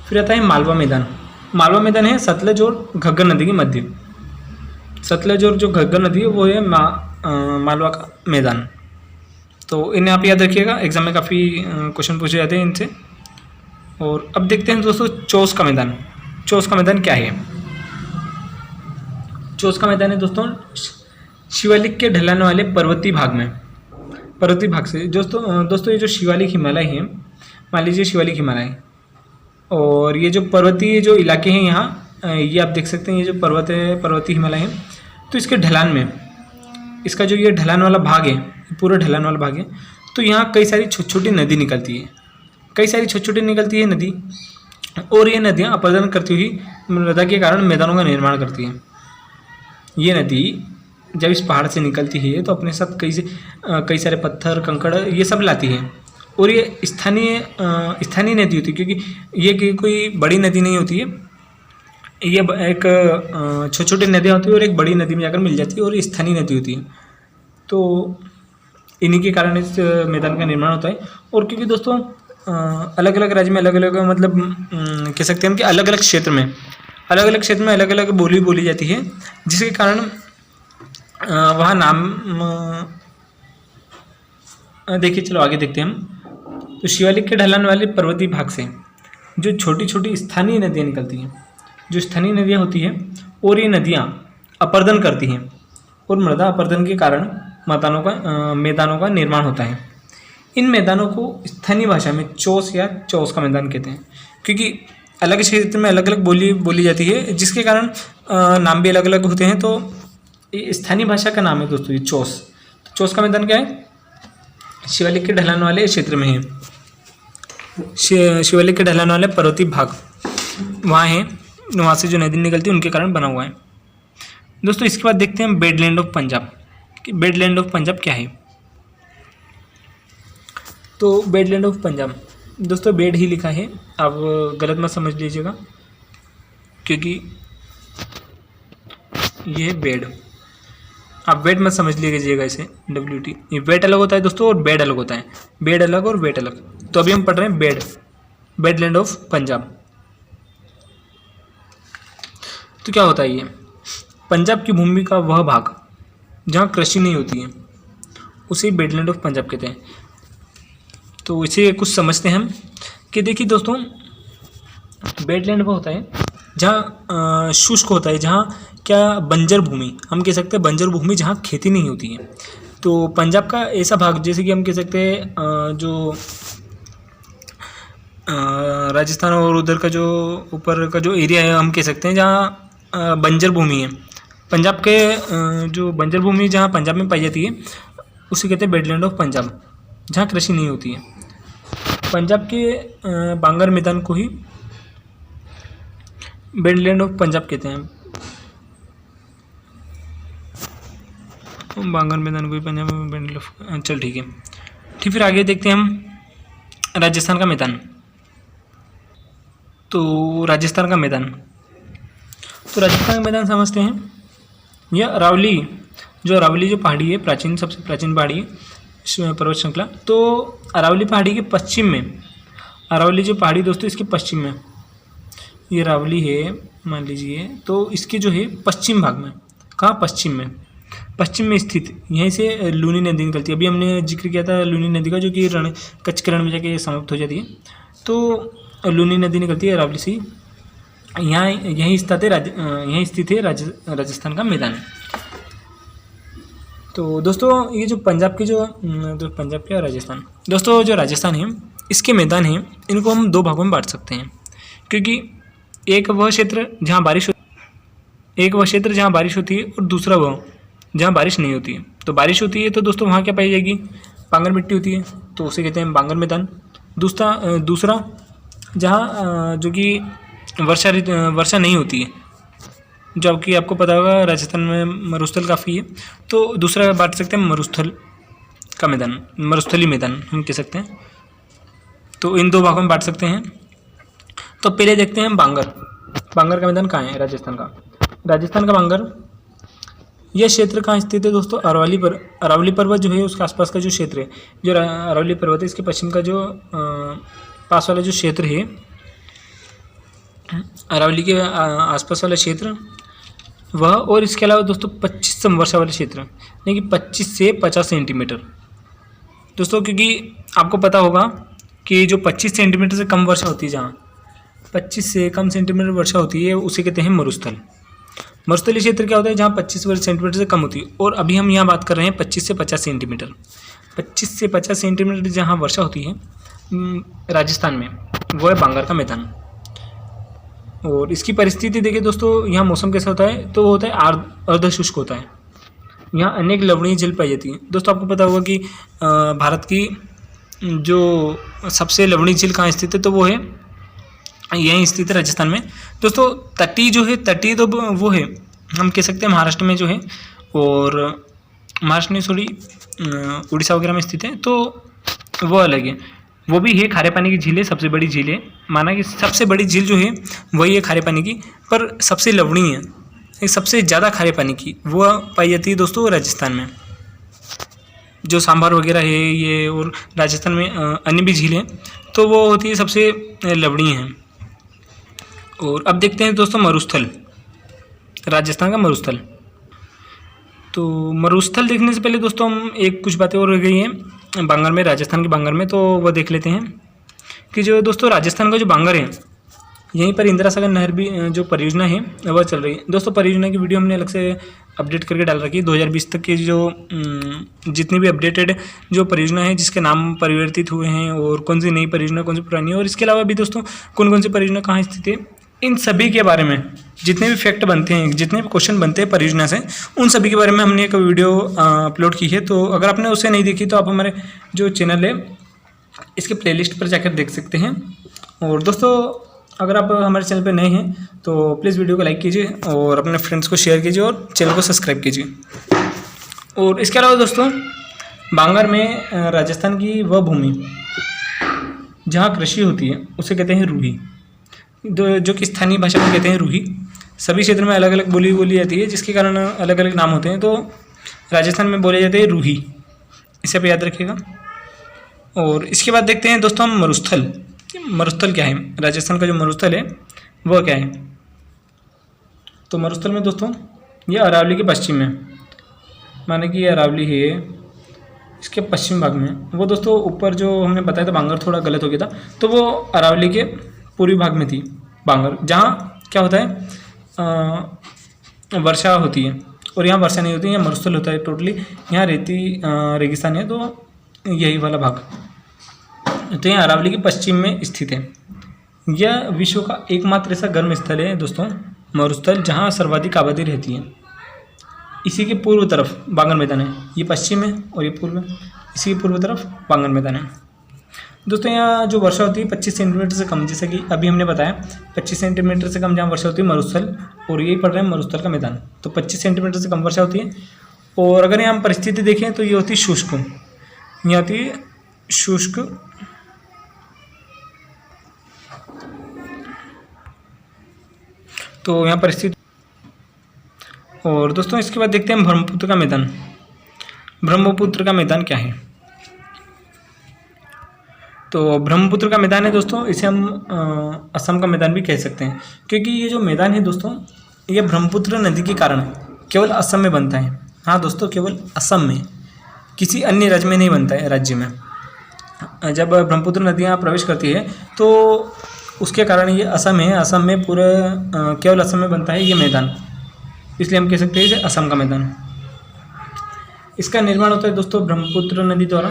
फिर आता है मालवा मैदान। मालवा मैदान है सतलज और घग्गर नदी के मध्य। सतलज और जो घग्गर नदी है वो है मालवा का मैदान। तो इन्हें आप याद रखिएगा, एग्जाम में काफ़ी क्वेश्चन पूछे जाते हैं इनसे। और अब देखते हैं दोस्तों चौस का मैदान। चौस का मैदान क्या है? चौस का मैदान है दोस्तों शिवालिक के ढलान वाले पर्वतीय भाग में, पर्वतीय भाग से दोस्तों ये जो शिवालिक हिमालय है, मान लीजिए शिवालिक हिमालय, और ये जो पर्वतीय जो इलाके हैं यहाँ ये आप देख सकते हैं, ये जो पर्वत है पर्वतीय हिमालय है, तो इसके ढलान में इसका जो ये ढलान वाला भाग है, पूरा ढलान वाला भाग है, तो यहाँ कई सारी छोटी छोटी नदी निकलती है, कई सारी छोटी छोटी निकलती है नदी, और ये नदियाँ अपरदन करती हुई मृदा के कारण मैदानों का निर्माण करती हैं। ये नदी जब इस पहाड़ से निकलती है तो अपने साथ कई सारे पत्थर कंकड़ ये सब लाती है, और ये स्थानीय नदी होती है, क्योंकि ये कोई बड़ी नदी नहीं होती है, ये एक छोटे छोटे नदियाँ होती है और एक बड़ी नदी में जाकर मिल जाती है, और ये स्थानीय नदी होती है। तो इन्हीं के कारण इस मैदान का निर्माण होता है। और क्योंकि दोस्तों अलग अलग राज्य में अलग अलग मतलब कह सकते हैं हम कि अलग अलग क्षेत्र में अलग अलग बोली बोली जाती है, जिसके कारण वहाँ नाम देखिए। चलो आगे देखते हैं हम। तो शिवालिक के ढलान वाले पर्वतीय भाग से जो छोटी छोटी स्थानीय नदियाँ निकलती हैं, जो स्थानीय नदियाँ होती हैं, और ये नदियाँ अपरदन करती हैं, और मृदा अपरदन के कारण मैदानों का निर्माण होता है। इन मैदानों को स्थानीय भाषा में चौस या चौस का मैदान कहते हैं, क्योंकि अलग क्षेत्र में अलग अलग बोली बोली जाती है, जिसके कारण नाम भी अलग अलग होते हैं। तो ये स्थानीय भाषा का नाम है दोस्तों ये चौस। तो चौस का मैदान क्या है? शिवालिक के ढलान वाले क्षेत्र में है, शिवालिक के ढलान वाले पर्वतीय भाग वहाँ हैं, वहाँ से जो नदी निकलती है उनके कारण बना हुआ है दोस्तों। इसके बाद देखते हैं बेडलैंड ऑफ पंजाब कि बेडलैंड ऑफ पंजाब क्या है। तो बेडलैंड ऑफ पंजाब दोस्तों बेड ही लिखा है, आप गलत मत समझ लीजिएगा, क्योंकि ये है बेड, आप वेट मत समझ लीजिएगा इसे, WT। ये वेट अलग होता है दोस्तों और बेड अलग होता है, बेड अलग और वेट अलग। तो अभी हम पढ़ रहे हैं बेड, बेडलैंड ऑफ पंजाब। तो क्या होता है ये? पंजाब की भूमि का वह भाग जहाँ कृषि नहीं होती है उसे बेडलैंड ऑफ पंजाब कहते हैं। तो इसे कुछ समझते हैं हम कि देखिए दोस्तों, बेडलैंड वो होता है जहाँ शुष्क होता है, जहाँ क्या बंजर भूमि, हम कह सकते हैं बंजर भूमि जहाँ खेती नहीं होती है। तो पंजाब का ऐसा भाग जैसे कि हम कह सकते हैं जो राजस्थान और उधर का जो ऊपर का जो एरिया है हम कह सकते हैं जहाँ बंजर भूमि है, पंजाब के जो बंजर भूमि जहाँ पंजाब में पाई जाती है उसे कहते हैं बेडलैंड ऑफ पंजाब, जहाँ कृषि नहीं होती है। पंजाब के बांगर मैदान को ही बेडलैंड ऑफ पंजाब कहते हैं, बांगर मैदान को ही पंजाब में बेडलैंड ऑफ। चल ठीक है, ठीक। फिर आगे देखते हैं हम राजस्थान का मैदान। तो राजस्थान का मैदान, तो राजस्थान का मैदान समझते हैं। यह अरावली जो पहाड़ी है, प्राचीन सबसे प्राचीन पहाड़ी है पर्वत श्रृंखला। तो अरावली पहाड़ी के पश्चिम में, अरावली जो पहाड़ी दोस्तों इसके पश्चिम में ये अरावली है मान लीजिए, तो इसके जो है पश्चिम भाग में, कहाँ पश्चिम में स्थित, यहीं से लूनी नदी निकलती है। अभी हमने जिक्र किया था लूनी नदी का, जो कि कच्छ के रण में जाके समाप्त हो जाती है। तो लूनी नदी निकलती है अरावली से, यहीं स्थित है राजस्थान का मैदान। तो दोस्तों ये जो पंजाब के जो पंजाब के राजस्थान, दोस्तों जो राजस्थान है इसके मैदान हैं, इनको हम दो भागों में बांट सकते हैं, क्योंकि एक वह क्षेत्र जहाँ बारिश होती है और दूसरा वह जहाँ बारिश नहीं होती है। तो बारिश होती है तो दोस्तों वहाँ क्या पाई जाएगी? बांगर मिट्टी होती है, तो उसे कहते हैं बांगर मैदान। दूसरा जहाँ जो कि वर्षा नहीं होती है, जो कि आपको पता होगा राजस्थान में मरुस्थल काफ़ी है। तो दूसरा बांट सकते हैं मरुस्थल का मैदान, मरुस्थली मैदान हम कह सकते हैं। तो इन दो भागों में बांट सकते हैं। तो पहले देखते हैं बांगर। बांगर का मैदान कहाँ है राजस्थान का? राजस्थान का बांगर, यह क्षेत्र कहाँ स्थित है दोस्तों? अरावली पर्वत जो है उसके आसपास का जो क्षेत्र है, जो अरावली पर्वत है इसके पश्चिम का जो पास वाला जो क्षेत्र है, अरावली के आसपास वाला क्षेत्र वह, और इसके अलावा दोस्तों 25 वर्षा वाले क्षेत्र, यानी कि 25 से 50 सेंटीमीटर दोस्तों। क्योंकि आपको पता होगा कि जो 25 सेंटीमीटर से कम वर्षा होती है, जहाँ 25 से कम सेंटीमीटर वर्षा होती है उसे कहते हैं मरुस्थल। मरुस्थलीय क्षेत्र क्या होता है? जहाँ 25 सेंटीमीटर से कम होती है। और अभी हम यहाँ बात कर रहे हैं 25 से 50 सेंटीमीटर। 25 से 50 सेंटीमीटर जहाँ वर्षा होती है राजस्थान में, वो है बांगर का मैदान। और इसकी परिस्थिति देखिए दोस्तों, यहाँ मौसम कैसा होता है? तो वो होता है अर्ध शुष्क होता है। यहाँ अनेक लवणीय झील पाई जाती है दोस्तों। आपको पता होगा कि भारत की जो सबसे लवणीय झील कहाँ स्थित है? तो वो है यहीं स्थित है राजस्थान में दोस्तों। तटीय जो है, तटीय तो वो है, हम कह सकते हैं महाराष्ट्र में जो है, और महाराष्ट्र में थोड़ी उड़ीसा वगैरह में स्थित है, तो वो अलग है। वो भी है खारे पानी की झील है, सबसे बड़ी झील है। माना कि सबसे बड़ी झील जो है वही है खारे पानी की, पर सबसे लवणीय है, सबसे ज़्यादा खारे पानी की वो पाई जाती है दोस्तों राजस्थान में। जो सांभर वगैरह है ये, और राजस्थान में अन्य भी झीलें, तो वो होती है सबसे लवणीय है। और अब देखते हैं दोस्तों मरुस्थल, राजस्थान का मरुस्थल। तो मरुस्थल देखने से पहले दोस्तों हम एक कुछ बातें और रह गई हैं बांगर में, राजस्थान के बांगर में, तो वह देख लेते हैं कि जो दोस्तों राजस्थान का जो बांगर है, यहीं पर इंदिरा सागर नहर भी जो परियोजना है वह चल रही है दोस्तों। परियोजना की वीडियो हमने अलग से अपडेट करके डाल रखी है। 2020 तक की जो जितनी भी अपडेटेड जो परियोजना है, जिसके नाम परिवर्तित हुए हैं, और कौन सी नई परियोजना, कौन सी पुरानी है, और इसके अलावा भी दोस्तों कौन कौन सी परियोजना कहाँ स्थित है, इन सभी के बारे में जितने भी फैक्ट बनते हैं, जितने भी क्वेश्चन बनते हैं परियोजना से, उन सभी के बारे में हमने एक वीडियो अपलोड की है। तो अगर आपने उसे नहीं देखी तो आप हमारे जो चैनल है इसके प्लेलिस्ट पर जाकर देख सकते हैं। और दोस्तों अगर आप हमारे चैनल पर नए हैं तो प्लीज़ वीडियो को लाइक कीजिए और अपने फ्रेंड्स को शेयर कीजिए और चैनल को सब्सक्राइब कीजिए। और इसके अलावा दोस्तों बांगर में राजस्थान की वह भूमि जहाँ कृषि होती है उसे कहते हैं रूही, जो कि स्थानीय भाषा में कहते हैं रूही। सभी क्षेत्र में अलग अलग बोली जाती है, जिसके कारण अलग अलग नाम होते हैं। तो राजस्थान में बोले जाते हैं रूही, इसे आप याद रखिएगा। और इसके बाद देखते हैं दोस्तों हम मरुस्थल। मरुस्थल क्या है? राजस्थान का जो मरुस्थल है वह क्या है? तो मरुस्थल में दोस्तों ये अरावली के पश्चिम में, माने कि ये अरावली है, इसके पश्चिम भाग में। वो दोस्तों ऊपर जो हमने बताया था बांगर थोड़ा गलत हो गया था, तो वो अरावली के पूर्वी भाग में थी बांगर, जहाँ क्या होता है वर्षा होती है, और यहाँ वर्षा नहीं होती, यहाँ मरुस्थल होता है टोटली। यहाँ रेती रेगिस्तान है, तो यही वाला भाग तो यहाँ अरावली के पश्चिम में स्थित है। यह विश्व का एकमात्र ऐसा गर्म स्थल है दोस्तों मरुस्थल, जहाँ सर्वाधिक आबादी रहती है। इसी के पूर्व तरफ बांगर मैदान है, ये पश्चिम है और ये पूर्व है। इसी के पूर्व तरफ बांगर मैदान है दोस्तों। यहाँ जो वर्षा होती है 25 सेंटीमीटर से कम, जैसे कि अभी हमने बताया 25 सेंटीमीटर से कम जहाँ वर्षा होती है मरुस्थल, और यही पड़ रहा है मरुस्थल का मैदान। तो 25 सेंटीमीटर से कम वर्षा होती है। और अगर यहाँ परिस्थिति देखें तो ये होती है शुष्क, यहाँ होती है शुष्क। तो यहाँ परिस्थिति। और दोस्तों इसके बाद देखते हैं ब्रह्मपुत्र का मैदान। ब्रह्मपुत्र का मैदान क्या है? तो ब्रह्मपुत्र का मैदान है दोस्तों, इसे हम असम का मैदान भी कह सकते हैं, क्योंकि ये जो मैदान है दोस्तों ये ब्रह्मपुत्र नदी के कारण केवल असम में बनता है। हाँ दोस्तों, केवल असम में, किसी अन्य राज्य में नहीं बनता है। राज्य में जब ब्रह्मपुत्र नदी यहाँ प्रवेश करती है तो उसके कारण ये असम है, असम में पूरा केवल असम में बनता है ये मैदान, इसलिए हम कह सकते हैं इसे असम का मैदान। इसका निर्माण होता है दोस्तों ब्रह्मपुत्र नदी द्वारा।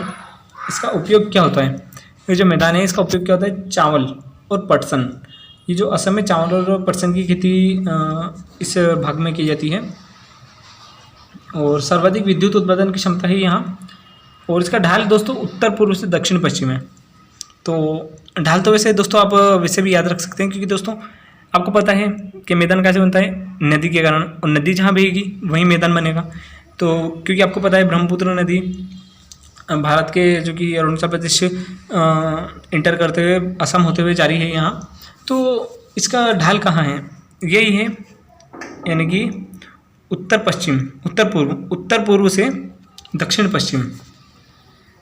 इसका उपयोग क्या होता है? ये जो मैदान है इसका उपयोग क्या होता है? चावल और पटसन। ये जो असम में चावल और पटसन की खेती इस भाग में की जाती है, और सर्वाधिक विद्युत उत्पादन की क्षमता है यहाँ। और इसका ढाल दोस्तों उत्तर पूर्व से दक्षिण पश्चिम है। तो ढाल तो वैसे दोस्तों आप वैसे भी याद रख सकते हैं, क्योंकि दोस्तों आपको पता है कि मैदान कैसे बनता है, नदी के कारण, और नदी जहाँ बहेगी वहीं मैदान बनेगा। तो क्योंकि आपको पता है ब्रह्मपुत्र नदी भारत के जो कि अरुणाचल प्रदेश से इंटर करते हुए असम होते हुए जारी है यहाँ। तो इसका ढाल कहाँ है, यही है, यानी कि उत्तर पश्चिम, उत्तर पूर्व से दक्षिण पश्चिम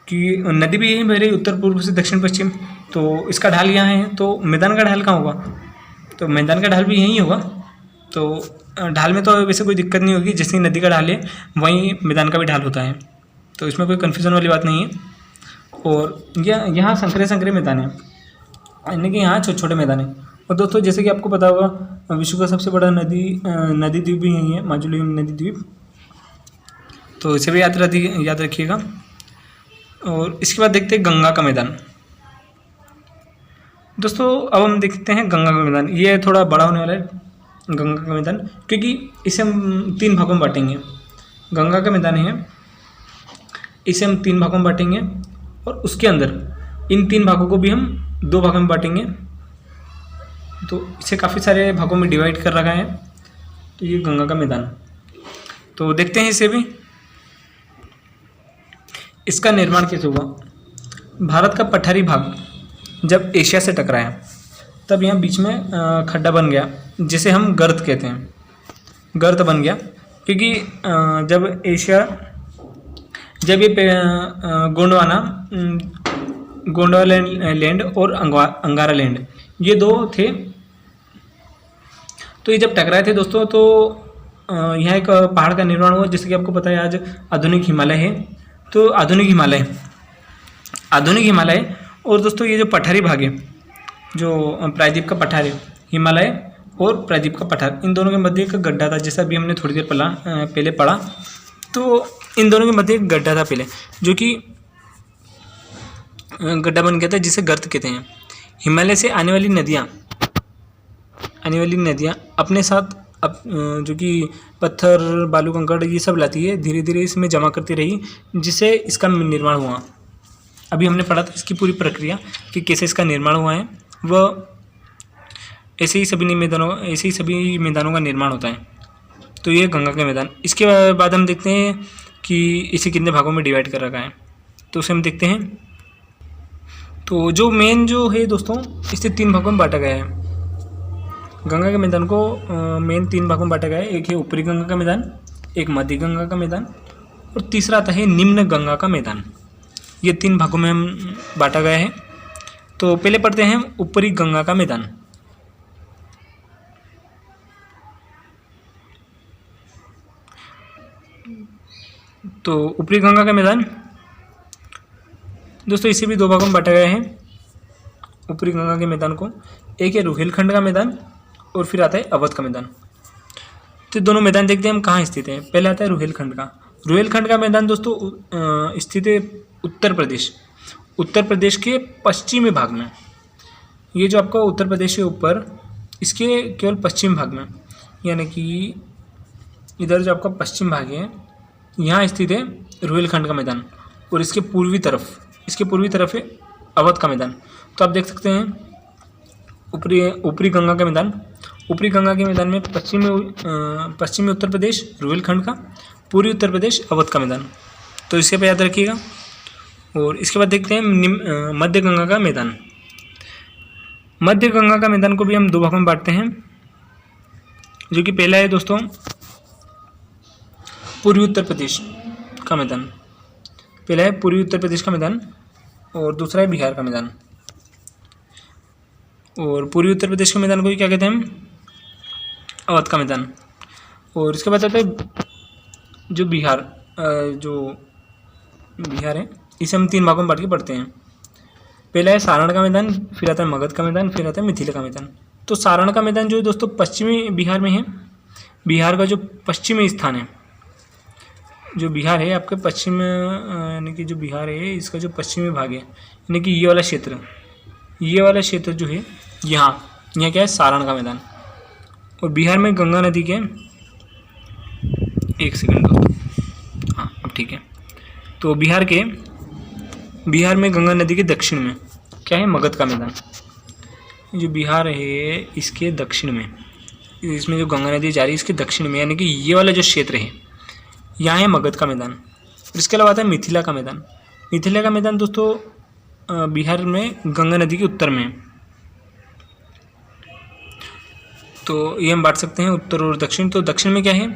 की नदी भी यही बह रही, उत्तर पूर्व से दक्षिण पश्चिम। तो इसका ढाल यहाँ है, तो मैदान का ढाल कहाँ होगा, तो मैदान का ढाल भी यहीं होगा। तो ढाल में तो वैसे कोई दिक्कत नहीं होगी, जैसे नदी का ढाल है वहीं मैदान का भी ढाल होता है, तो इसमें कोई कन्फ्यूज़न वाली बात नहीं है। और यहाँ संकरे मैदान है, यानी कि यहाँ छोटे छोटे मैदान है। और दोस्तों जैसे कि आपको पता होगा विश्व का सबसे बड़ा नदी द्वीप भी यही है, माजुली नदी द्वीप, तो इसे भी याद रखिएगा। और इसके बाद देखते हैं गंगा का मैदान। दोस्तों अब हम देखते हैं गंगा का मैदान, ये थोड़ा बड़ा होने वाला है गंगा का मैदान, क्योंकि इसे हम 3 भागों में बांटेंगे। गंगा का मैदान है, इसे हम 3 भागों में बांटेंगे, और उसके अंदर इन 3 भागों को भी हम 2 भागों में बांटेंगे। तो इसे काफ़ी सारे भागों में डिवाइड कर रखा है। तो ये गंगा का मैदान, तो देखते हैं इसे भी। इसका निर्माण कैसे हुआ, भारत का पठारी भाग जब एशिया से टकराया तब यहाँ बीच में खड्डा बन गया, जिसे हम गर्त कहते हैं, गर्त बन गया, क्योंकि जब ये गोंडवाना लैंड और अंगारा लैंड, ये 2 थे, तो ये जब टकराए थे दोस्तों, तो यहाँ एक पहाड़ का निर्माण हुआ। जैसे कि आपको पता है आज आधुनिक हिमालय है, तो आधुनिक हिमालय और दोस्तों ये जो पठारी भाग है, जो प्रायद्वीप का पठार है, हिमालय और प्रायद्वीप का पठार, इन दोनों के मध्य एक गड्ढा था, जैसा अभी हमने थोड़ी देर पहले पढ़ा। तो इन दोनों के मध्य एक गड्ढा था पहले, जो कि गड्ढा बन गया था, जिसे गर्त कहते हैं। हिमालय से आने वाली नदियाँ अपने साथ जो कि पत्थर, बालू, कंकड़ ये सब लाती है, धीरे धीरे इसमें जमा करती रही, जिससे इसका निर्माण हुआ। अभी हमने पढ़ा था इसकी पूरी प्रक्रिया कि कैसे इसका निर्माण हुआ है, वह ऐसे ही सभी मैदानों का निर्माण होता है। तो ये गंगा के मैदान। इसके बाद हम देखते हैं कि इसे कितने भागों में डिवाइड कर रखा है, तो उसे हम देखते हैं। तो जो मेन जो है दोस्तों, इसे 3 भागों में बांटा गया है। गंगा के मैदान को मेन 3 भागों में बांटा गया है। एक है ऊपरी गंगा का मैदान, एक मध्य गंगा का मैदान, और तीसरा आता है निम्न गंगा का मैदान। ये 3 भागों में हम बांटा गया है। तो पहले पढ़ते हैं ऊपरी गंगा का मैदान। तो ऊपरी गंगा का मैदान दोस्तों, इसे भी 2 भागों में बांटा गया है। ऊपरी गंगा के मैदान को, एक है रुहेलखंड का मैदान और फिर आता है अवध का मैदान। तो दोनों मैदान देखते हैं हम कहाँ स्थित हैं। पहले आता है रुहेलखंड का। रुहेलखंड का मैदान दोस्तों स्थित है उत्तर प्रदेश के पश्चिमी भाग में। ये जो आपका उत्तर प्रदेश के ऊपर, इसके केवल पश्चिम भाग में, यानी कि इधर जो आपका पश्चिम भाग है, यहाँ स्थित है रुहेलखंड का मैदान। और इसके पूर्वी तरफ है अवध का मैदान। तो आप देख सकते हैं ऊपरी गंगा का मैदान। ऊपरी गंगा के मैदान में पश्चिमी उत्तर प्रदेश रुहेलखंड का, पूर्वी उत्तर प्रदेश अवध का मैदान। तो इसके पे याद रखिएगा। और इसके बाद देखते हैं मध्य गंगा का मैदान। मध्य गंगा का मैदान को भी हम 2 भागों में बांटते हैं, जो कि पहला है दोस्तों पूर्वी उत्तर प्रदेश का मैदान। पहला है पूर्वी उत्तर प्रदेश का मैदान और दूसरा है बिहार का मैदान। और पूर्वी उत्तर प्रदेश के मैदान को भी क्या कहते हैं हम, अवध का मैदान। और इसके बाद आता है जो बिहार है, इसे हम 3 भागों में बांट के पढ़ते हैं। पहला है सारण का मैदान, फिर आता है मगध का मैदान, फिर आता है मिथिला का मैदान। तो सारण का मैदान जो है दोस्तों पश्चिमी बिहार में है। बिहार का जो पश्चिमी स्थान है, जो बिहार है आपके पश्चिम, यानी कि जो बिहार है इसका जो पश्चिमी भाग है, यानी कि ये वाला क्षेत्र जो है, यहाँ क्या है, सारण का मैदान। और बिहार में गंगा नदी के, एक सेकंड दोस्तों, हाँ अब ठीक है। तो बिहार में गंगा नदी के दक्षिण में क्या है, मगध का मैदान। जो बिहार है इसके दक्षिण में, इसमें जो गंगा नदी जा रही है इसके दक्षिण में, यानी कि ये वाला जो क्षेत्र है यहाँ है मगध का मैदान। इसके अलावा आता है मिथिला का मैदान। मिथिला का मैदान दोस्तों बिहार में गंगा नदी के उत्तर में है। तो ये हम बांट सकते हैं उत्तर और दक्षिण। तो दक्षिण में क्या है,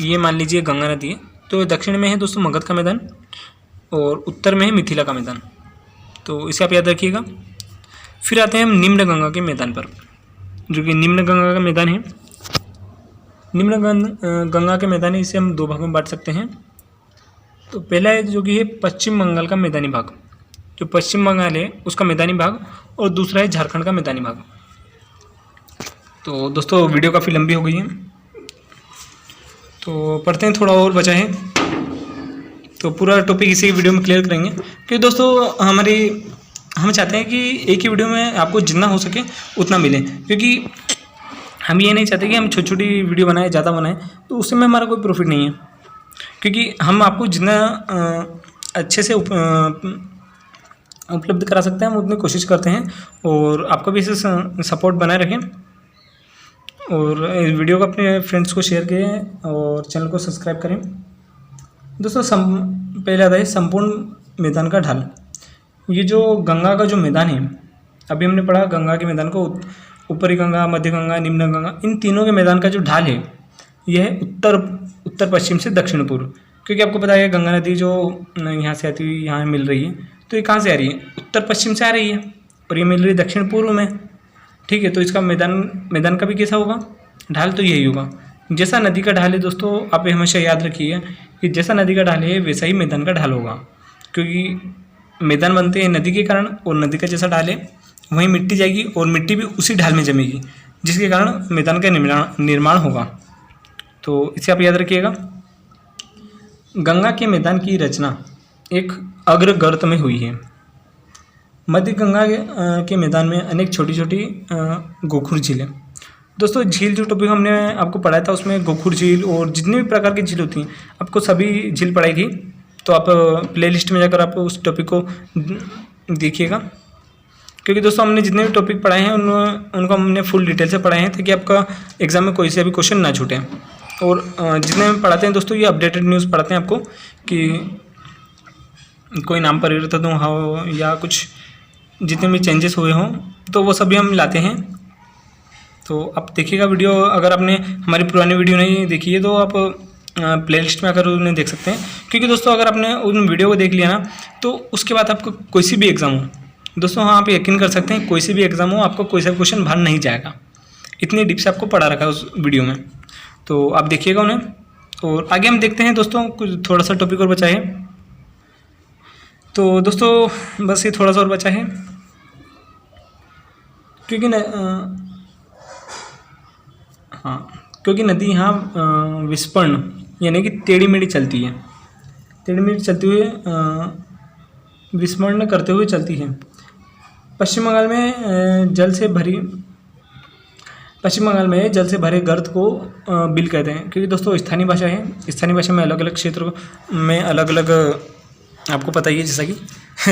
ये मान लीजिए गंगा नदी है, तो दक्षिण में है दोस्तों मगध का मैदान और उत्तर में है मिथिला का मैदान। तो इसे आप याद रखिएगा। फिर आते हैं हम निम्न गंगा के मैदान पर, जो कि निम्न गंगा का मैदान है। निम्न गंगा के मैदान है, इसे हम दो भागों में बांट सकते हैं। तो पहला है जो कि है पश्चिम बंगाल का मैदानी भाग, जो पश्चिम बंगाल है उसका मैदानी भाग, और दूसरा है झारखंड का मैदानी भाग। तो दोस्तों वीडियो काफ़ी लंबी हो गई है, तो पढ़ते हैं, थोड़ा और बचा है, तो पूरा टॉपिक इसी वीडियो में क्लियर करेंगे। क्योंकि दोस्तों हम चाहते हैं कि एक ही वीडियो में आपको जितना हो सके उतना मिले, क्योंकि हम ये नहीं चाहते कि हम छोटी छोटी वीडियो बनाएं, ज़्यादा बनाएं, तो उससे में हमारा कोई प्रॉफिट नहीं है। क्योंकि हम आपको जितना अच्छे से उपलब्ध करा सकते हैं हम उतनी कोशिश करते हैं, और आपको भी इसे सपोर्ट बनाए रखें, और इस वीडियो को अपने फ्रेंड्स को शेयर करें और चैनल को सब्सक्राइब करें। दोस्तों पहले आता है संपूर्ण मैदान का ढाल। ये जो गंगा का जो मैदान है, अभी हमने पढ़ा गंगा के मैदान को, ऊपरी गंगा, मध्य गंगा, निम्न गंगा, इन तीनों के मैदान का जो ढाल है यह है उत्तर पश्चिम से दक्षिण पूर्व। क्योंकि आपको पता है गंगा नदी जो यहाँ से आती हुई यहाँ मिल रही है, तो ये कहाँ से आ रही है, उत्तर पश्चिम से आ रही है, और ये मिल रही है दक्षिण पूर्व में। ठीक है, तो इसका मैदान का भी कैसा होगा, ढाल तो यही होगा। जैसा नदी का ढाल है दोस्तों, आप हमेशा याद रखिए कि जैसा नदी का ढाल है वैसा ही मैदान का ढाल होगा। क्योंकि मैदान बनते हैं नदी के कारण, और नदी का जैसा ढाल है वहीं मिट्टी जाएगी, और मिट्टी भी उसी ढाल में जमेगी, जिसके कारण मैदान का निर्माण होगा। तो इसे आप याद रखिएगा। गंगा के मैदान की रचना एक अग्र गर्त में हुई है। मध्य गंगा के मैदान में अनेक छोटी छोटी गोखुर झीलें। दोस्तों झील जो टॉपिक हमने आपको पढ़ाया था उसमें गोखुर झील और जितने भी प्रकार की झील होती हैं आपको सभी झील पढ़ाई थी। तो आप प्लेलिस्ट में जाकर आप उस टॉपिक को देखिएगा, क्योंकि दोस्तों हमने जितने भी टॉपिक पढ़ाए हैं उनको हमने फुल डिटेल से पढ़ाए हैं, ताकि आपका एग्जाम में कोई से भी क्वेश्चन ना छूटे। और जितने में पढ़ाते हैं दोस्तों ये अपडेटेड न्यूज़ पढ़ाते हैं आपको, कि कोई नाम परिवर्तन हो या कुछ जितने भी चेंजेस हुए हों तो वो सभी हम लाते हैं। तो आप देखिएगा वीडियो, अगर आपने हमारी पुरानी वीडियो नहीं देखी है तो आप प्लेलिस्ट में आकर उन्हें देख सकते हैं। क्योंकि दोस्तों अगर आपने उन वीडियो को देख लिया ना, तो उसके बाद आपको कोई सी भी एग्ज़ाम हो दोस्तों, हाँ आप यकीन कर सकते हैं कोई सी भी एग्ज़ाम हो आपको कोई सा क्वेश्चन बाहर नहीं जाएगा, इतनी डीप से आपको पढ़ा रखा है उस वीडियो में। तो आप देखिएगा उन्हें, और आगे हम देखते हैं दोस्तों, कुछ थोड़ा सा टॉपिक और बचा है। तो दोस्तों बस ये थोड़ा सा और बचा है, क्योंकि नदी यहाँ विस्पर्ण यानी कि टेढ़ी मेढ़ी चलती है, टेढ़ी मेढ़ी चलते हुए विस्मरण करते हुए चलती है। पश्चिम बंगाल में जल से भरे गर्त को बिल कहते हैं। क्योंकि दोस्तों स्थानीय भाषा है, स्थानीय भाषा में अलग अलग क्षेत्र में अलग अलग आपको पता ही है जैसा कि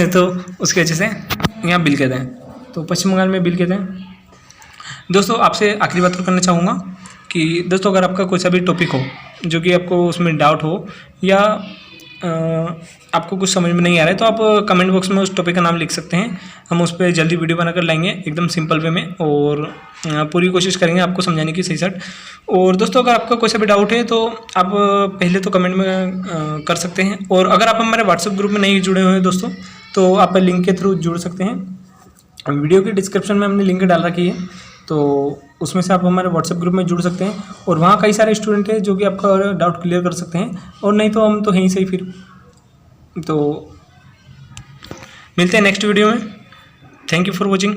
तो उसकी वजह से यहाँ बिल कहते हैं। तो पश्चिम बंगाल में बिल कहते हैं। दोस्तों आपसे आखिरी बात करना चाहूँगा कि दोस्तों अगर आपका कोई सा भी टॉपिक हो जो कि आपको उसमें डाउट हो या आपको कुछ समझ में नहीं आ रहा है, तो आप कमेंट बॉक्स में उस टॉपिक का नाम लिख सकते हैं। हम उस पर जल्दी वीडियो बनाकर लाएंगे एकदम सिंपल वे में, और पूरी कोशिश करेंगे आपको समझाने की सही सेट। और दोस्तों अगर आपका कोई सा भी डाउट है तो आप पहले तो कमेंट में कर सकते हैं, और अगर आप हमारे व्हाट्सएप ग्रुप में नहीं जुड़े हुए हैं दोस्तों तो आप लिंक के थ्रू जुड़ सकते हैं। वीडियो की डिस्क्रिप्शन में हमने लिंक डाल रखी है, तो उसमें से आप हमारे व्हाट्सएप ग्रुप में जुड़ सकते हैं, और वहाँ कई सारे स्टूडेंट हैं जो कि आपका डाउट क्लियर कर सकते हैं, और नहीं तो हम तो यहीं से ही फिर तो मिलते हैं नेक्स्ट वीडियो में। Thank you for watching.